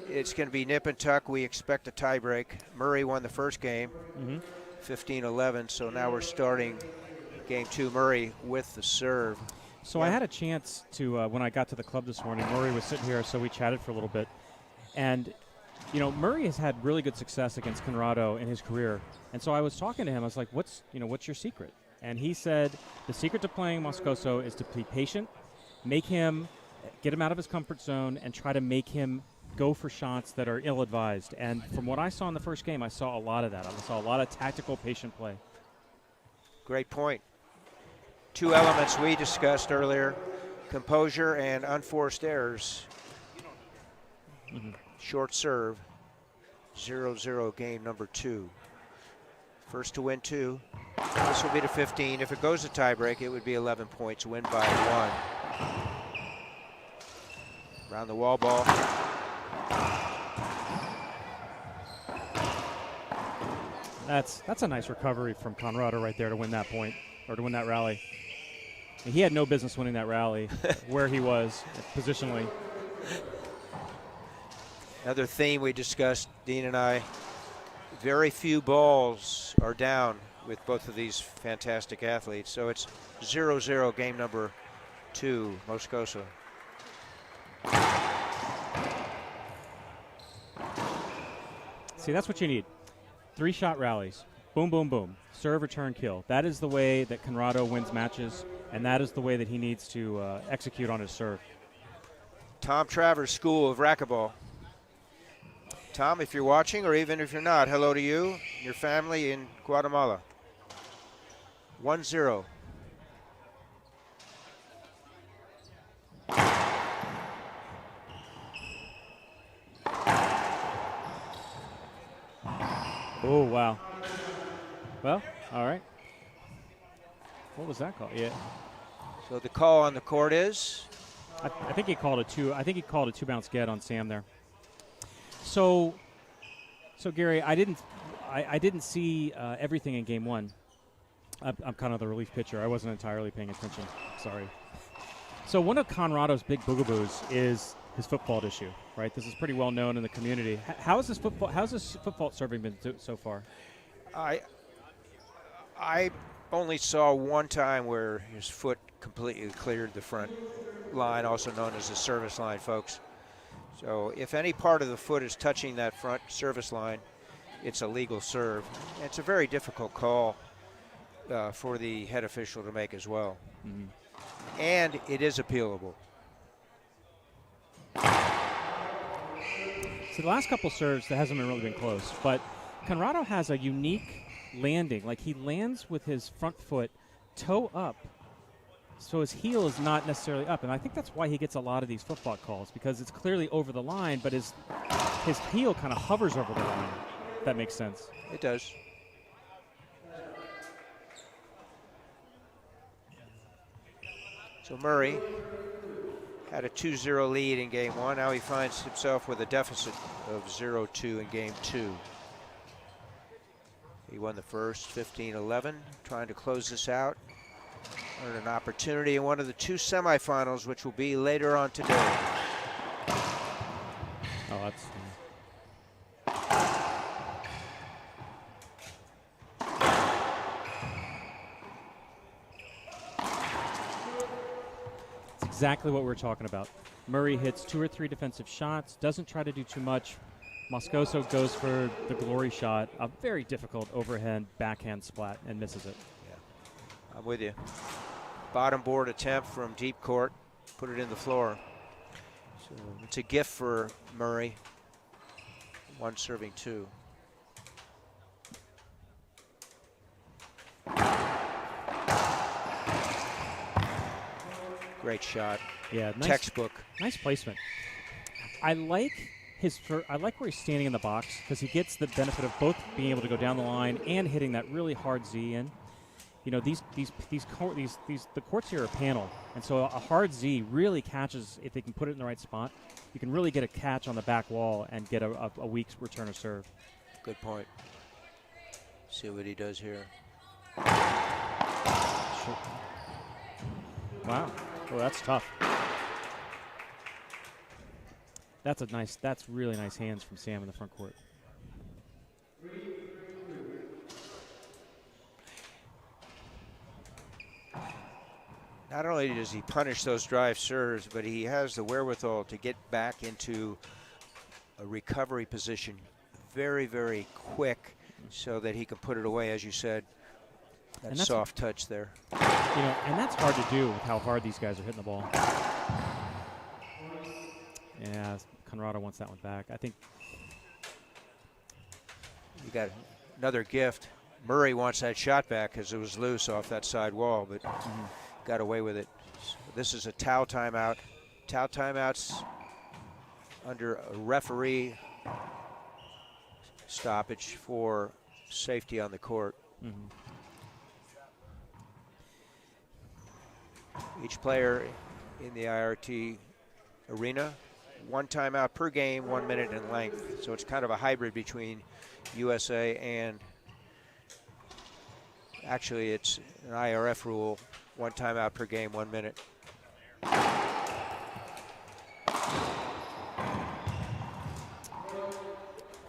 it's going to be nip and tuck. We expect a tie break. Murray won the first game, 15-11. So now we're starting game 2. Murray with the serve. So I had a chance to, when I got to the club this morning, Murray was sitting here, so we chatted for a little bit. And, Murray has had really good success against Conrado in his career. And so I was talking to him. I was like, what's your secret? And he said, the secret to playing Moscoso is to be patient, get him out of his comfort zone, and try to make him go for shots that are ill-advised. And from what I saw in the first game, I saw a lot of that. I saw a lot of tactical, patient play. Great point. 2 elements we discussed earlier, composure and unforced errors. Short serve, 0-0 game number 2. First to win 2. This will be to 15. If it goes to tiebreak, it would be 11 points, win by 1. Around the wall ball. That's a nice recovery from Conrado right there to win that point, or to win that rally. And he had no business winning that rally where he was positionally. Another theme we discussed, Dean and I, very few balls are down with both of these fantastic athletes. So it's 0-0 game number 2, Moscoso. See, that's what you need. 3-shot rallies. Boom, boom, boom. Serve, return, kill. That is the way that Conrado wins matches, and that is the way that he needs to execute on his serve. Tom Travers School of Racquetball. Tom, if you're watching, or even if you're not, hello to you and your family in Guatemala. 1-0. Oh, wow. Well, all right. What was that called? Yeah. So the call on the court is? I think he called a 2. I think he called a 2-bounce get on Sam there. So Gary, I didn't see everything in game 1. I'm kind of the relief pitcher. I wasn't entirely paying attention. Sorry. So one of Conrado's big boogaboos is his foot fault issue, right? This is pretty well known in the community. How's this foot fault serving been so far? I only saw one time where his foot completely cleared the front line, also known as the service line, folks. So if any part of the foot is touching that front service line, it's a legal serve. It's a very difficult call. for the head official to make as well. Mhm. And it is appealable. So the last couple serves, that hasn't really been close, but Conrado has a unique landing. Like, he lands with his front foot toe up, so his heel is not necessarily up. And I think that's why he gets a lot of these foot fault calls, because it's clearly over the line, but his heel kind of hovers over the line. If that makes sense. It does. So Murray had a 2-0 lead in game one. Now he finds himself with a deficit of 0-2 in game two. He won the first 15-11, trying to close this out. Earn an opportunity in one of the two semifinals, which will be later on today. Oh, that's. Exactly what we're talking about. Murray hits 2 or 3 defensive shots, doesn't try to do too much. Moscoso goes for the glory shot, a very difficult overhand backhand splat, and misses it. Yeah, I'm with you. Bottom board attempt from deep court, put it in the floor. So it's a gift for Murray. 1 serving 2. Great shot. Yeah, nice, Textbook. nice placement. I like I like where he's standing in the box, because he gets the benefit of both being able to go down the line and hitting that really hard Z in. You know, the courts here are panel, and so a hard Z really catches if they can put it in the right spot. You can really get a catch on the back wall and get a weak return of serve. Good point. See what he does here. Sure. Wow. Oh, that's tough. That's really nice hands from Sam in the front court. Not only does he punish those drive serves, but he has the wherewithal to get back into a recovery position very, very quick so that he can put it away, as you said. That soft touch there. You know, and that's hard to do with how hard these guys are hitting the ball. Yeah, Conrado wants that one back. I think you got another gift. Murray wants that shot back because it was loose off that side wall, but got away with it. So this is a Tau timeout. Tau timeouts under a referee stoppage for safety on the court. Each player in the IRT arena, 1 timeout per game, 1 minute in length. So it's kind of a hybrid between USA and, actually it's an IRF rule, 1 timeout per game, 1 minute.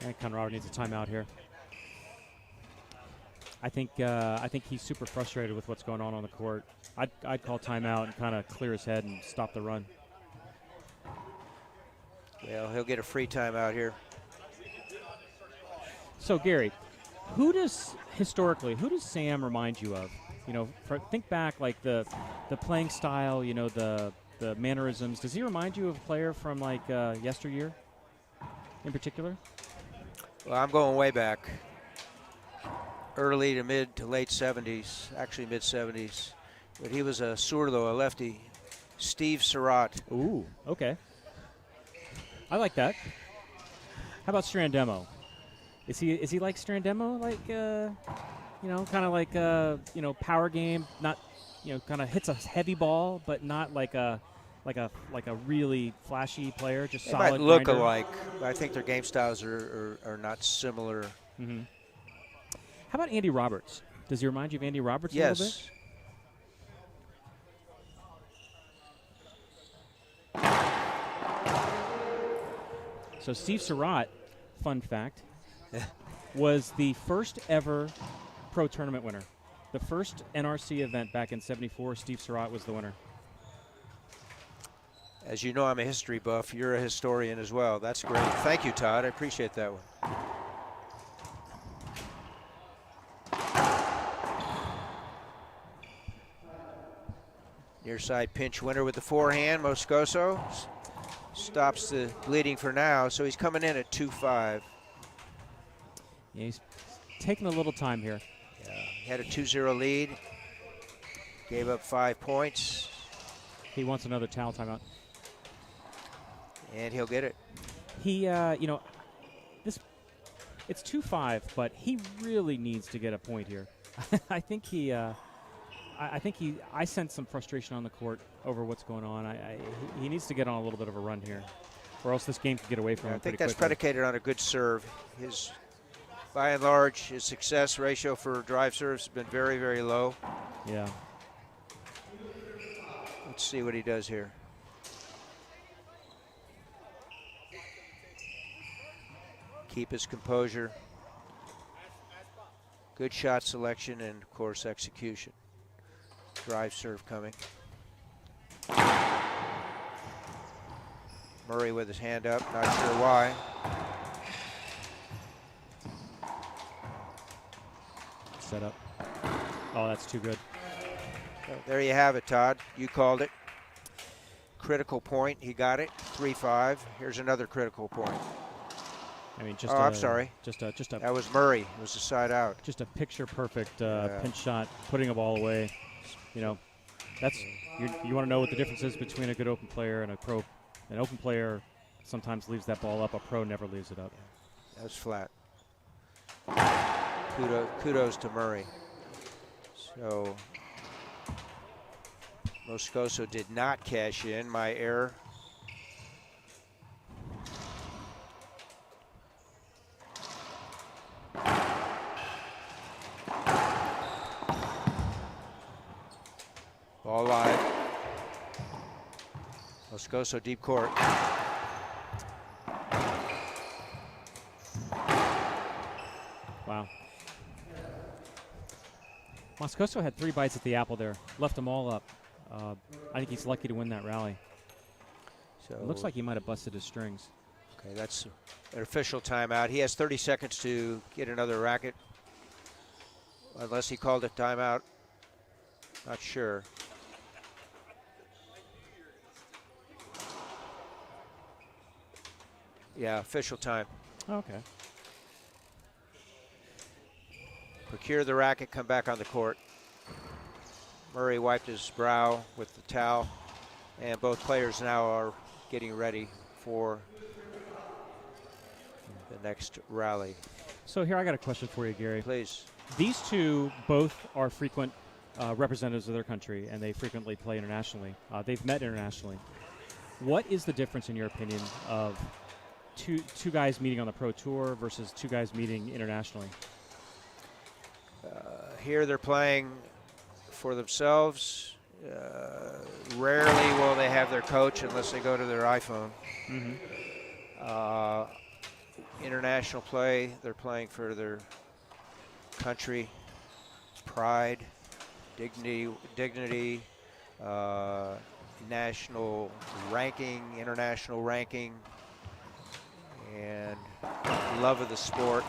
And Conrado needs a timeout here. I think he's super frustrated with what's going on the court. I'd call timeout and kind of clear his head and stop the run. Well, he'll get a free timeout here. So Gary, who does Sam remind you of? You know, think back, like the playing style, you know, the mannerisms. Does he remind you of a player from like yesteryear in particular? Well, I'm going way back. Early to mid to late 70s, actually mid 70s. But he was a zurdo, a lefty. Steve Surratt. Ooh, okay. I like that. How about Strandemo? Is he like Strandemo? Like, you know, kind of like, you know, power game, not, you know, kind of hits a heavy ball, but not like a really flashy player, just they solid might look grinder. alike, but I think their game styles are not similar. Mm-hmm. How about Andy Roberts? Does he remind you of Andy Roberts a little bit? So Steve Surratt, fun fact, was the first ever pro tournament winner. The first NRC event back in '74, Steve Surratt was the winner. As you know, I'm a history buff. You're a historian as well. That's great. Thank you, Todd. I appreciate that one. Near side pinch winner with the forehand. Moscoso stops the bleeding for now, so he's coming in at 2-5. Yeah, he's taking a little time here. Yeah, he had a 2-0 lead. Gave up 5 points. He wants another towel timeout. And he'll get it. He, it's 2-5, but he really needs to get a point here. I think I sense some frustration on the court over what's going on. He needs to get on a little bit of a run here, or else this game could get away from him. I think pretty that's quickly. predicated on a good serve. By and large, his success ratio for drive serves has been very, very low. Yeah. Let's see what he does here. Keep his composure. Good shot selection and, of course, execution. Drive serve coming. Murray with his hand up, not sure why. Set up. Oh, that's too good. So there you have it, Todd. You called it. Critical point. He got it. 3-5. Here's another critical point. I mean, just. I'm sorry. Just a. That was Murray. It was a side out. Just a picture perfect pinch shot, putting a ball away. You know, that's you want to know what the difference is between a good open player and a pro. An open player sometimes leaves that ball up. A pro never leaves it up. That was flat. Kudos to Murray. So Moscoso did not cash in. My error. Ball live. Moscoso deep court. Wow. Moscoso had 3 bites at the apple there. Left them all up. I think he's lucky to win that rally. So It looks like he might have busted his strings. Okay, that's an official timeout. He has 30 seconds to get another racket. Unless he called a timeout. Not sure. Yeah, official time. Okay. Procure the racket, come back on the court. Murray wiped his brow with the towel, and both players now are getting ready for the next rally. So here I got a question for you, Gary. Please. These two both are frequent representatives of their country, and they frequently play internationally. They've met internationally. What is the difference, in your opinion, of two guys meeting on the pro tour versus 2 guys meeting internationally? Here they're playing for themselves. Rarely will they have their coach unless they go to their iPhone. International play, they're playing for their country, pride, dignity, national ranking, international ranking, and love of the sport.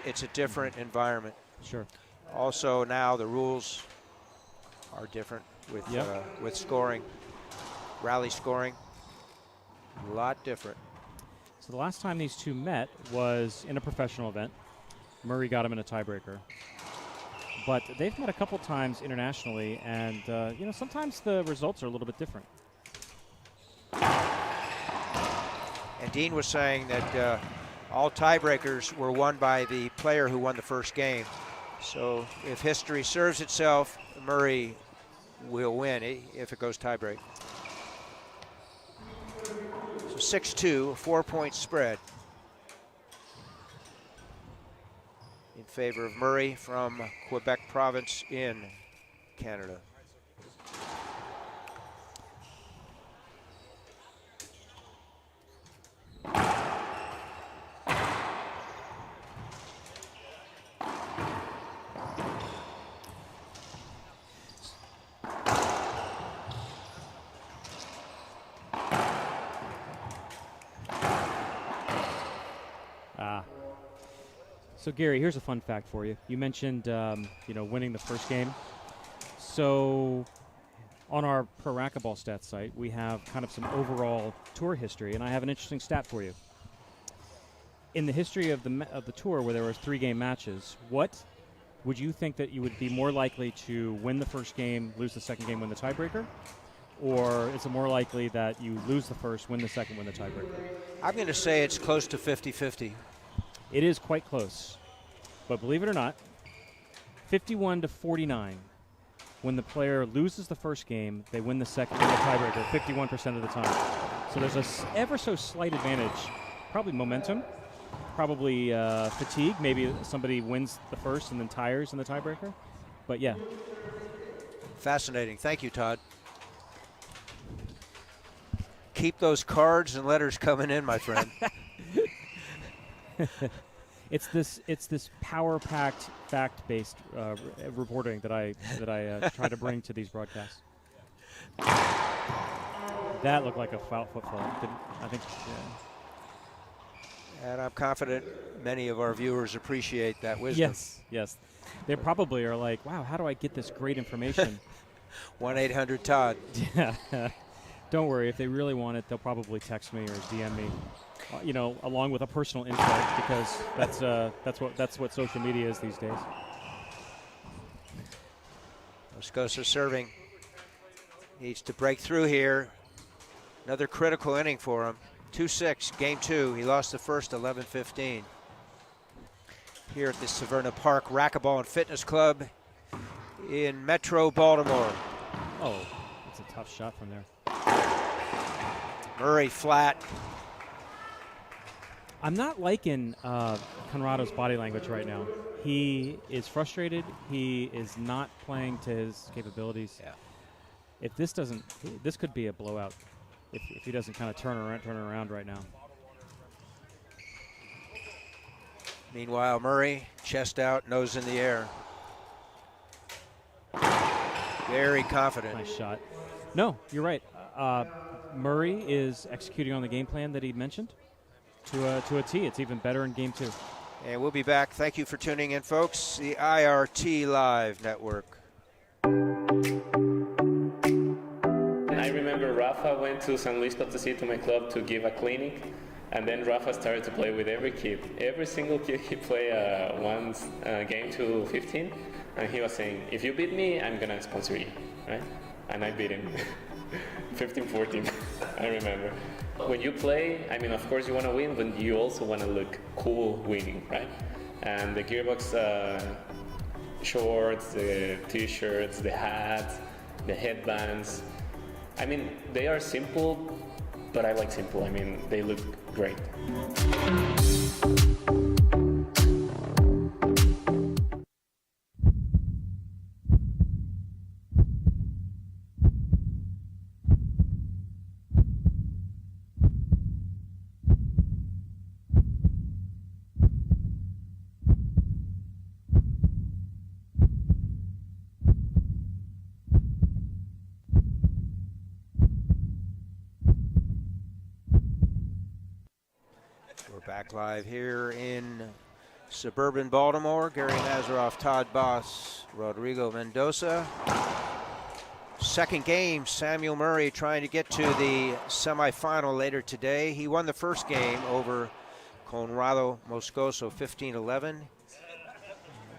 It's a different environment. Sure. Also now the rules are different with scoring, rally scoring, a lot different. So the last time these two met was in a professional event. Murray got him in a tiebreaker. But they've met a couple times internationally, and sometimes the results are a little bit different. And Dean was saying that all tiebreakers were won by the player who won the first game. So if history serves itself, Murray will win if it goes tiebreak. So 6-2, a 4-point spread in favor of Murray from Quebec province in Canada. So Gary, here's a fun fact for you. You mentioned, winning the first game. So On our Pro Racquetball stats site, we have kind of some overall tour history, and I have an interesting stat for you. In the history of the tour, where there were 3-game matches, what would you think that you would be more likely to win the first game, lose the second game, win the tiebreaker? Or is it more likely that you lose the first, win the second, win the tiebreaker? I'm going to say it's close to 50-50. It is quite close. But believe it or not, 51-49. When the player loses the first game, they win the second, win the tiebreaker 51% of the time. So there's a ever so slight advantage. Probably momentum, probably fatigue. Maybe somebody wins the first and then tires in the tiebreaker. But yeah. Fascinating. Thank you, Todd. Keep those cards and letters coming in, my friend. It's this power-packed, fact-based reporting that I try to bring to these broadcasts. That looked like a foul football. I think. Yeah. And I'm confident many of our viewers appreciate that wisdom. Yes. They probably are like, wow, how do I get this great information? 1-800-TODD. Yeah. Don't worry. If they really want it, they'll probably text me or DM me. Along with a personal invite, because that's what social media is these days. Moscoso serving. Needs to break through here. Another critical inning for him. 2-6, game 2. He lost the first 11-15. Here at the Severna Park Racquetball and Fitness Club in Metro Baltimore. Oh, that's a tough shot from there. Murray flat. I'm not liking Conrado's body language right now. He is frustrated. He is not playing to his capabilities. Yeah. If this could be a blowout if he doesn't kind of turn around right now. Meanwhile, Murray, chest out, nose in the air. Very confident. Nice shot. No, you're right. Murray is executing on the game plan that he mentioned to a T. It's even better in game 2. And we'll be back. Thank you for tuning in, folks. The IRT Live Network. I remember Rafa went to San Luis Potosí to my club to give a clinic, and then Rafa started to play with every kid. Every single kid he played one game to 15, and he was saying, if you beat me, I'm going to sponsor you, right? And I beat him. 15-14, I remember. When you play, I mean, of course you want to win, but you also want to look cool winning, right? And the Gearbox shorts, the t-shirts, the hats, the headbands, I mean, they are simple, but I like simple. I mean, they look great. Back live here in suburban Baltimore. Gary Nazaroff, Todd Boss, Rodrigo Mendoza. Second game, Samuel Murray trying to get to the semifinal later today. He won the first game over Conrado Moscoso 15-11.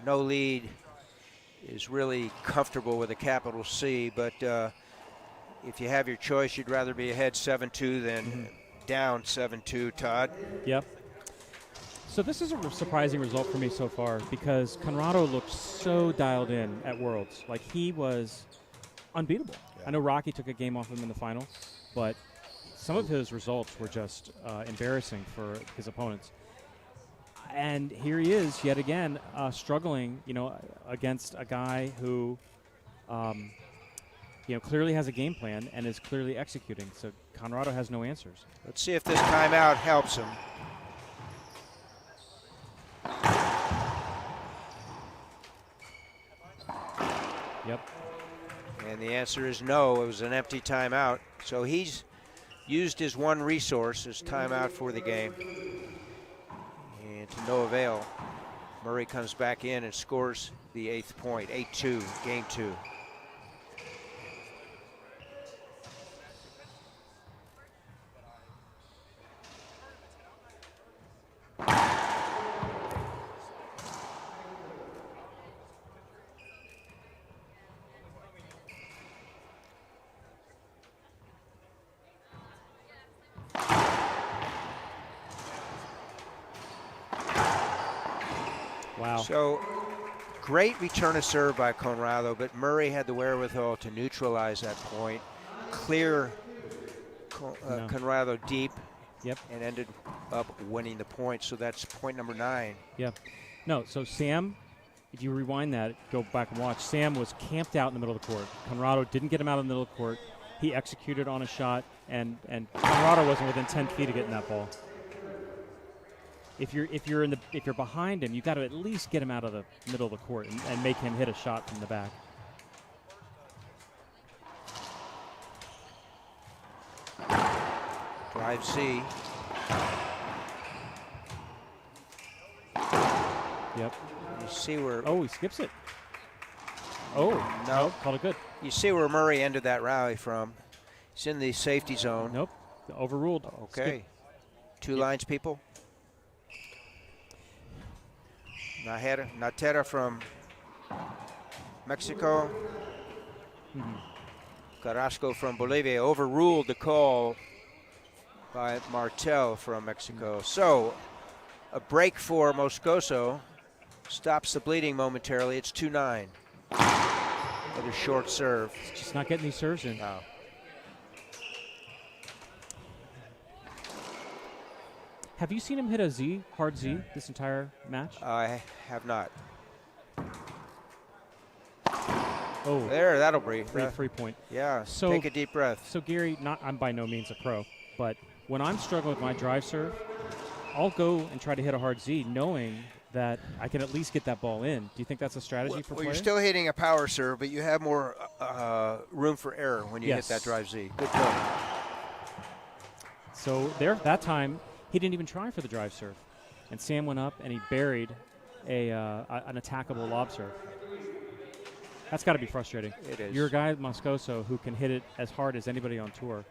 No lead, is really comfortable with a capital C, but if you have your choice, you'd rather be ahead 7-2 than down 7-2, Todd. Yep. So this is a surprising result for me so far because Conrado looked so dialed in at Worlds. Like, he was unbeatable. Yeah. I know Rocky took a game off him in the final, but some of his results were just embarrassing for his opponents. And here he is yet again struggling, against a guy who, clearly has a game plan and is clearly executing. So Conrado has no answers. Let's see if this timeout helps him. Yep. And the answer is no. It was an empty timeout. So he's used his one resource, his timeout for the game. And to no avail. Murray comes back in and scores the 8th point. 8-2, game 2. Wow. So great return of serve by Conrado, but Murray had the wherewithal to neutralize that point, clear Conrado deep, and ended up winning the point. So that's point number 9. Yeah. No, so Sam, if you rewind that, go back and watch, Sam was camped out in the middle of the court. Conrado didn't get him out in the middle of the court. He executed on a shot, and Conrado wasn't within 10 feet of getting that ball. If you're behind him, you got to at least get him out of the middle of the court and make him hit a shot from the back. Drive Z. Yep. You see where? Oh, he skips it. Oh, no, called it good. You see where Murray ended that rally from. He's in the safety zone. Nope, overruled. Okay. Two lines, people. Natera from Mexico. Carrasco from Bolivia overruled the call by Martel from Mexico. So a break for Moscoso stops the bleeding momentarily. It's 2-9. Another short serve. It's just not getting these serves in. No. Have you seen him hit a Z, hard Z, this entire match? I have not. Oh, there, that'll breathe. Free point. Yeah, so, take a deep breath. So Gary, I'm by no means a pro, but when I'm struggling with my drive serve, I'll go and try to hit a hard Z knowing that I can at least get that ball in. Do you think that's a strategy for players? You're still hitting a power serve, but you have more room for error when you hit that drive Z. Good point. So that time, he didn't even try for the drive serve. And Sam went up and he buried an attackable lob serve. That's got to be frustrating. It is. You're a guy, Moscoso, who can hit it as hard as anybody on tour.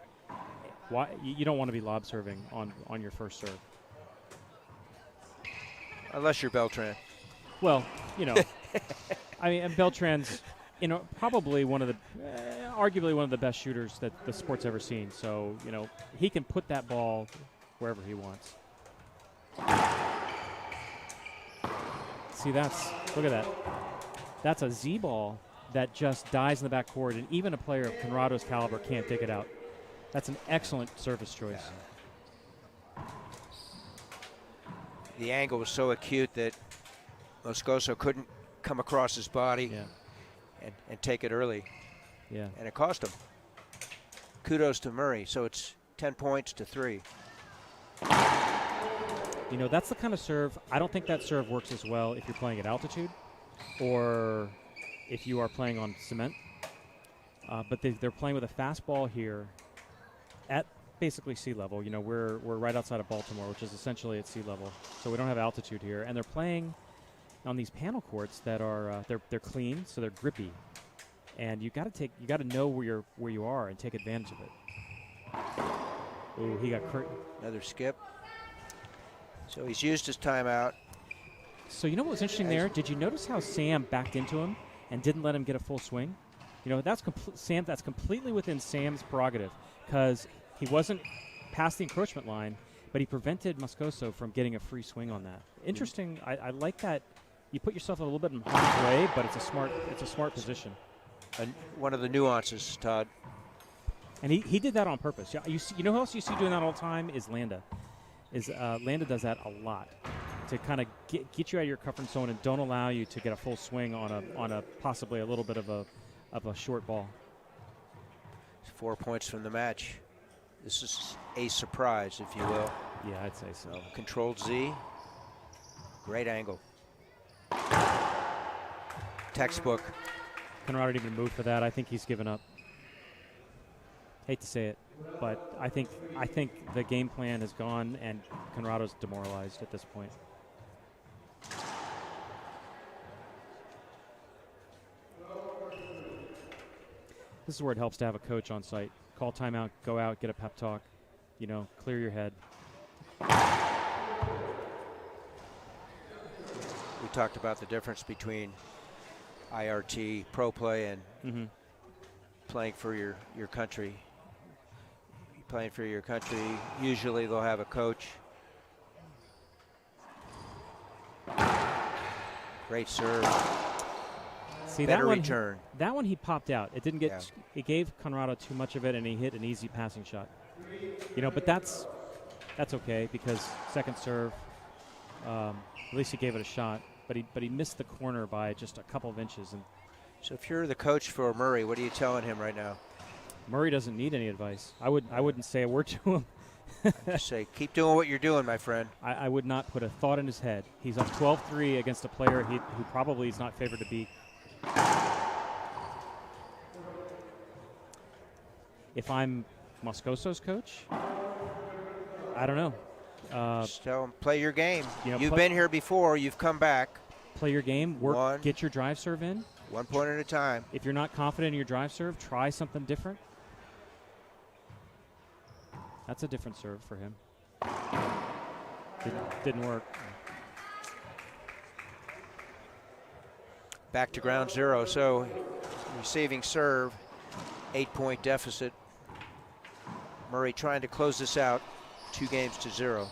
Why you don't want to be lob serving on your first serve. Unless you're Beltran. Well, I mean, and Beltran's, probably arguably one of the best shooters that the sport's ever seen. So, he can put that ball wherever he wants. See, look at that. That's a Z ball that just dies in the backcourt, and even a player of Conrado's caliber can't dig it out. That's an excellent service choice. Yeah. The angle was so acute that Moscoso couldn't come across his body and take it early. Yeah. And it cost him. Kudos to Murray. So it's 10 points to 3. That's the kind of serve. I don't think that serve works as well if you're playing at altitude or if you are playing on cement. But they're playing with a fastball here at basically sea level. We're right outside of Baltimore, which is essentially at sea level. So we don't have altitude here. And they're playing on these panel courts that are they're clean, so they're grippy. And you got to know where you are and take advantage of it. Ooh, he got another skip. So he's used his timeout. So what was interesting there? Did you notice how Sam backed into him and didn't let him get a full swing? That's completely within Sam's prerogative because he wasn't past the encroachment line, but he prevented Moscoso from getting a free swing on that. Interesting. I like that. You put yourself a little bit in harm's way, but it's a smart position. And one of the nuances, Todd. And he did that on purpose. Who else you see doing that all the time is Landa. Landa does that a lot to kind of get you out of your comfort zone and don't allow you to get a full swing on a possibly a little bit of a short ball. 4 points from the match. This is a surprise, if you will. Yeah, I'd say so. Controlled Z. Great angle. Textbook. Conrado didn't even move for that. I think he's given up. Hate to say it, but I think the game plan has gone and Conrado's demoralized at this point. This is where it helps to have a coach on site. Call timeout, go out, get a pep talk, clear your head. We talked about the difference between IRT, pro play, and playing for your country. Playing for your country, usually they'll have a coach. Great serve. See, Better that one, return. that one he popped out. It didn't get. Yeah. It gave Conrado too much of it, and he hit an easy passing shot. You know, but that's okay because second serve. At least he gave it a shot, but he missed the corner by just a couple of inches. And So if you're the coach for Murray, what are you telling him right now? Murray doesn't need any advice. I wouldn't say a word to him. Just say, keep doing what you're doing, my friend. I would not put a thought in his head. He's up 12-3 against a player who probably is not favored to beat. If I'm Moscoso's coach, I don't know. Just tell him, play your game. You know, You've been here before. You've come back. Play your game. Work. Get your drive serve in. 1 point at a time. If you're not confident in your drive serve, try something different. That's a different serve for him. Didn't work. Back to ground zero. So receiving serve, 8-point deficit. Murray trying to close this out, 2-0.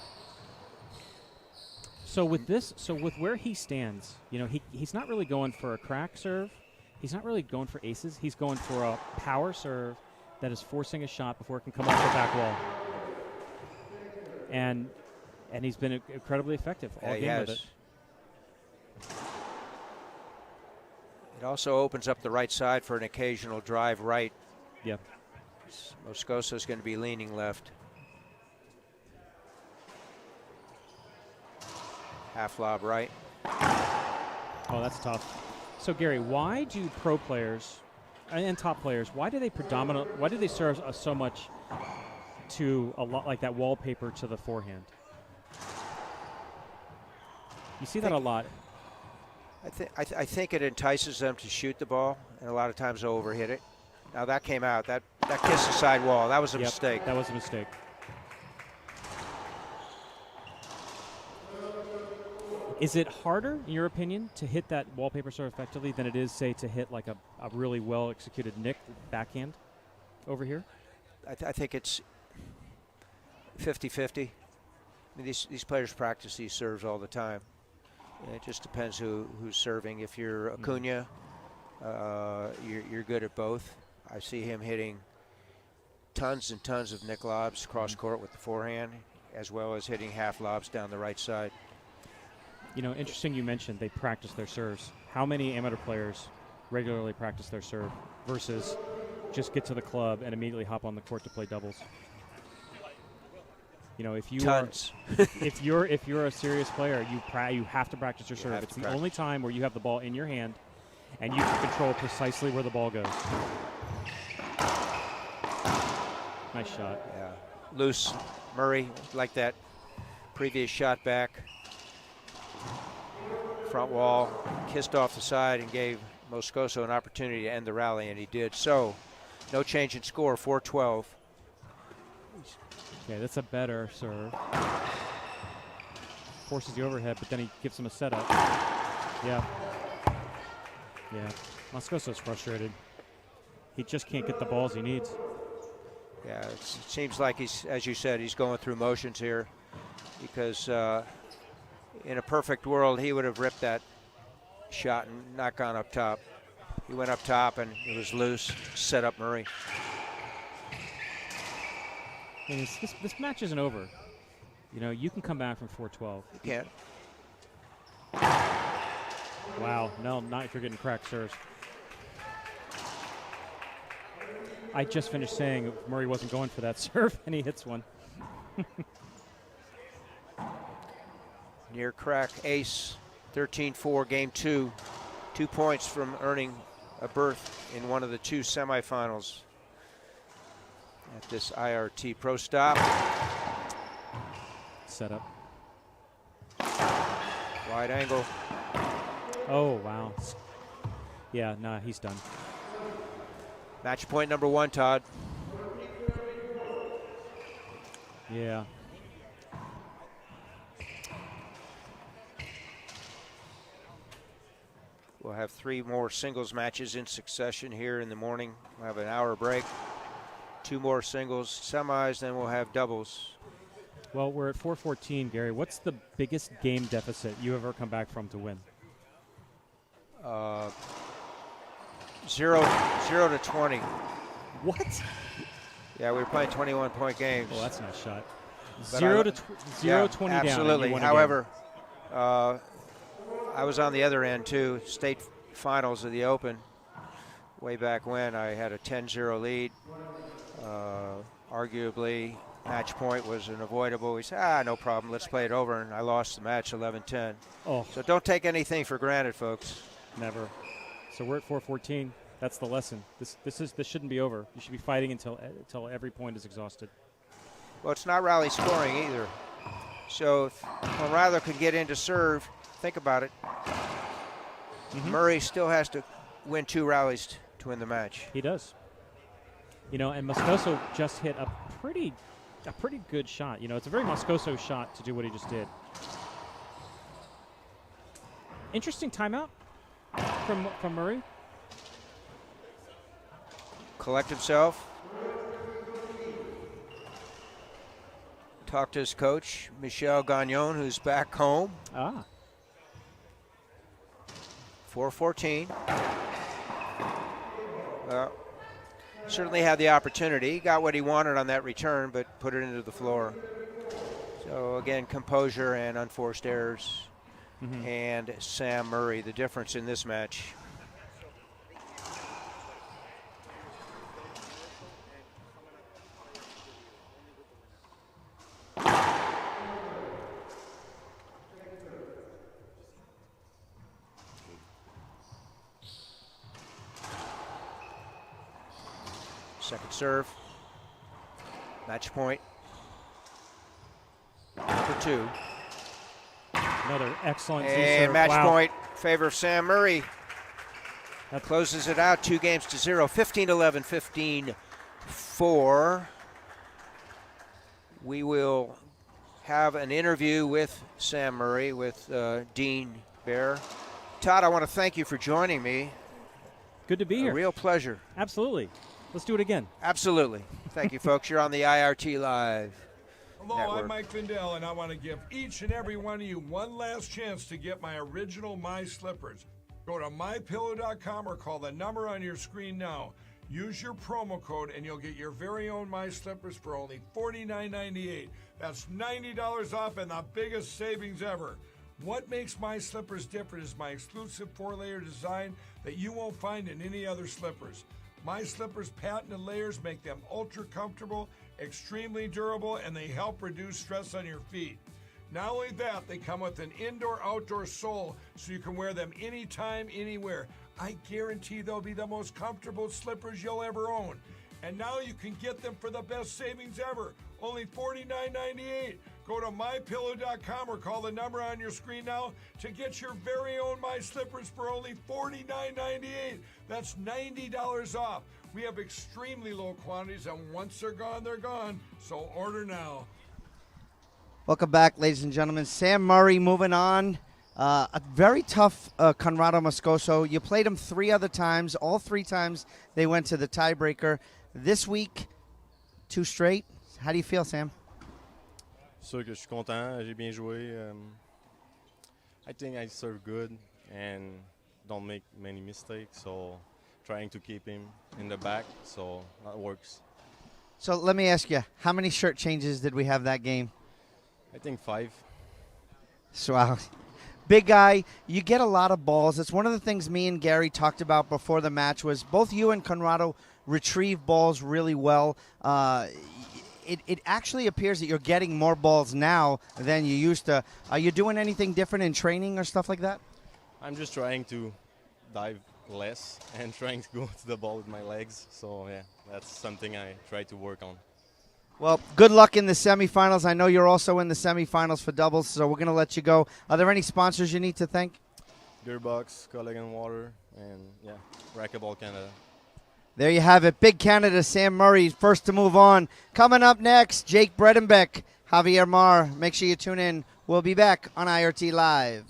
So with where he stands, you know, he's not really going for a crack serve. He's not really going for aces. He's going for a power serve that is forcing a shot before it can come off the back wall. And he's been incredibly effective all game with it. It also opens up the right side for an occasional drive right. Yep. Moscoso's going to be leaning left. Half lob right. Oh, that's tough. So Gary, why do pro players and top players, why do they serve so much to a lot like that wallpaper to the forehand? You see that a lot. I think it entices them to shoot the ball, and a lot of times they'll overhit it. Now that came out. That kissed the side wall. That was a mistake. That was a mistake. Is it harder, in your opinion, to hit that wallpaper serve effectively than it is, say, to hit like a really well-executed nick backhand over here? I think it's 50-50. I mean, these players practice these serves all the time. It just depends who's serving. If you're Acuna, you're good at both. I see him hitting tons and tons of nick lobs cross court with the forehand, as well as hitting half lobs down the right side. You know, interesting you mentioned they practice their serves. How many amateur players regularly practice their serve versus just get to the club and immediately hop on the court to play doubles? You know, if you're a serious player, you have to practice your serve. It's the only time where you have the ball in your hand and you can control precisely where the ball goes. Nice shot. Yeah. Loose. Murray, like that previous shot back. Front wall, kissed off the side and gave Moscoso an opportunity to end the rally, and he did. So, no change in score, 4-12. Okay, that's a better serve. Forces the overhead, but then he gives him a setup. Yeah. Yeah. Moscoso's frustrated. He just can't get the balls he needs. Yeah, it seems like he's, as you said, he's going through motions here because in a perfect world, he would have ripped that shot and not gone up top. He went up top and it was loose, set up Murray. And this match isn't over. You know, you can come back from 4-12. You can't. Wow, no, not if you're getting cracked serves. I just finished saying Murray wasn't going for that serve, and he hits one. Near crack ace, 13-4, game 2. 2 points from earning a berth in one of the 2 semifinals at this IRT Pro Stop. Setup. Wide angle. Oh, wow. Yeah, nah, he's done. Match point number 1, Todd. Yeah. We'll have 3 more singles matches in succession here in the morning. We'll have an hour break. 2 more singles, semis, then we'll have doubles. Well, we're at 4-14, Gary. What's the biggest game deficit you ever come back from to win? 0 to 20. What? Yeah, we were playing 21-point games. Oh, that's a nice shot. But 0 to 20 down. Absolutely. And you won a However, I was on the other end too. State finals of the Open. Way back when, I had a 10-0 lead. Arguably, match point was unavoidable. We said, no problem, let's play it over. And I lost the match 11-10. Oh. So don't take anything for granted, folks. Never. So we're at 4:14. That's the lesson. This shouldn't be over. You should be fighting until every point is exhausted. Well, it's not rally scoring either. So if Conrado can get into serve, think about it. Murray still has to win 2 rallies to win the match. He does. You know, and Moscoso just hit a pretty good shot. You know, it's a very Moscoso shot to do what he just did. Interesting timeout from Murray. Collect himself. Talk to his coach, Michel Gagnon, who's back home. 4:14. Well, certainly had the opportunity. He got what he wanted on that return, but put it into the floor. So again, composure and unforced errors. And Sam Murray, the difference in this match. Second serve. Match point. For 2. Another excellent and serve. match Wow. point in favor of Sam Murray. That closes it out 2 games to 0. 15-11, 15-4. We will have an interview with Sam Murray with Dean Bear. Todd, I want to thank you for joining me. Good to be here. A real pleasure. Absolutely. Let's do it again. Absolutely. Thank you, folks. You're on the IRT Live. Hello, Network. I'm Mike Lindell, and I want to give each and every one of you one last chance to get my original My Slippers. Go to mypillow.com or call the number on your screen now. Use your promo code, and you'll get your very own My Slippers for only $49.98. That's $90 off and the biggest savings ever. What makes My Slippers different is my exclusive 4-layer design that you won't find in any other slippers. My Slippers' patented layers make them ultra comfortable, extremely durable, and they help reduce stress on your feet. Not only that, they come with an indoor-outdoor sole so you can wear them anytime, anywhere. I guarantee they'll be the most comfortable slippers you'll ever own. And now you can get them for the best savings ever, only $49.98. Go to mypillow.com or call the number on your screen now to get your very own My Slippers for only $49.98. That's $90 off. We have extremely low quantities, and once they're gone. So order now. Welcome back, ladies and gentlemen. Sam Murray moving on. A very tough Conrado Moscoso. You played him 3 other times. All 3 times they went to the tiebreaker. This week, 2 straight. How do you feel, Sam? Sûr que je suis content. J'ai bien joué. I think I serve good and don't make many mistakes. So trying to keep him in the back. So that works. So let me ask you, how many shirt changes did we have that game? I think 5. So, big guy, you get a lot of balls. It's one of the things me and Gary talked about before the match was both you and Conrado retrieve balls really well. It actually appears that you're getting more balls now than you used to. Are you doing anything different in training or stuff like that? I'm just trying to dive less and trying to go to the ball with my legs. So, yeah, that's something I try to work on. Well, good luck in the semifinals. I know you're also in the semifinals for doubles, so we're going to let you go. Are there any sponsors you need to thank? Gearbox, Culligan Water, and, yeah, Racquetball Canada. There you have it. Big Canada, Sam Murray, first to move on. Coming up next, Jake Bredenbeck, Javier Mar. Make sure you tune in. We'll be back on IRT Live.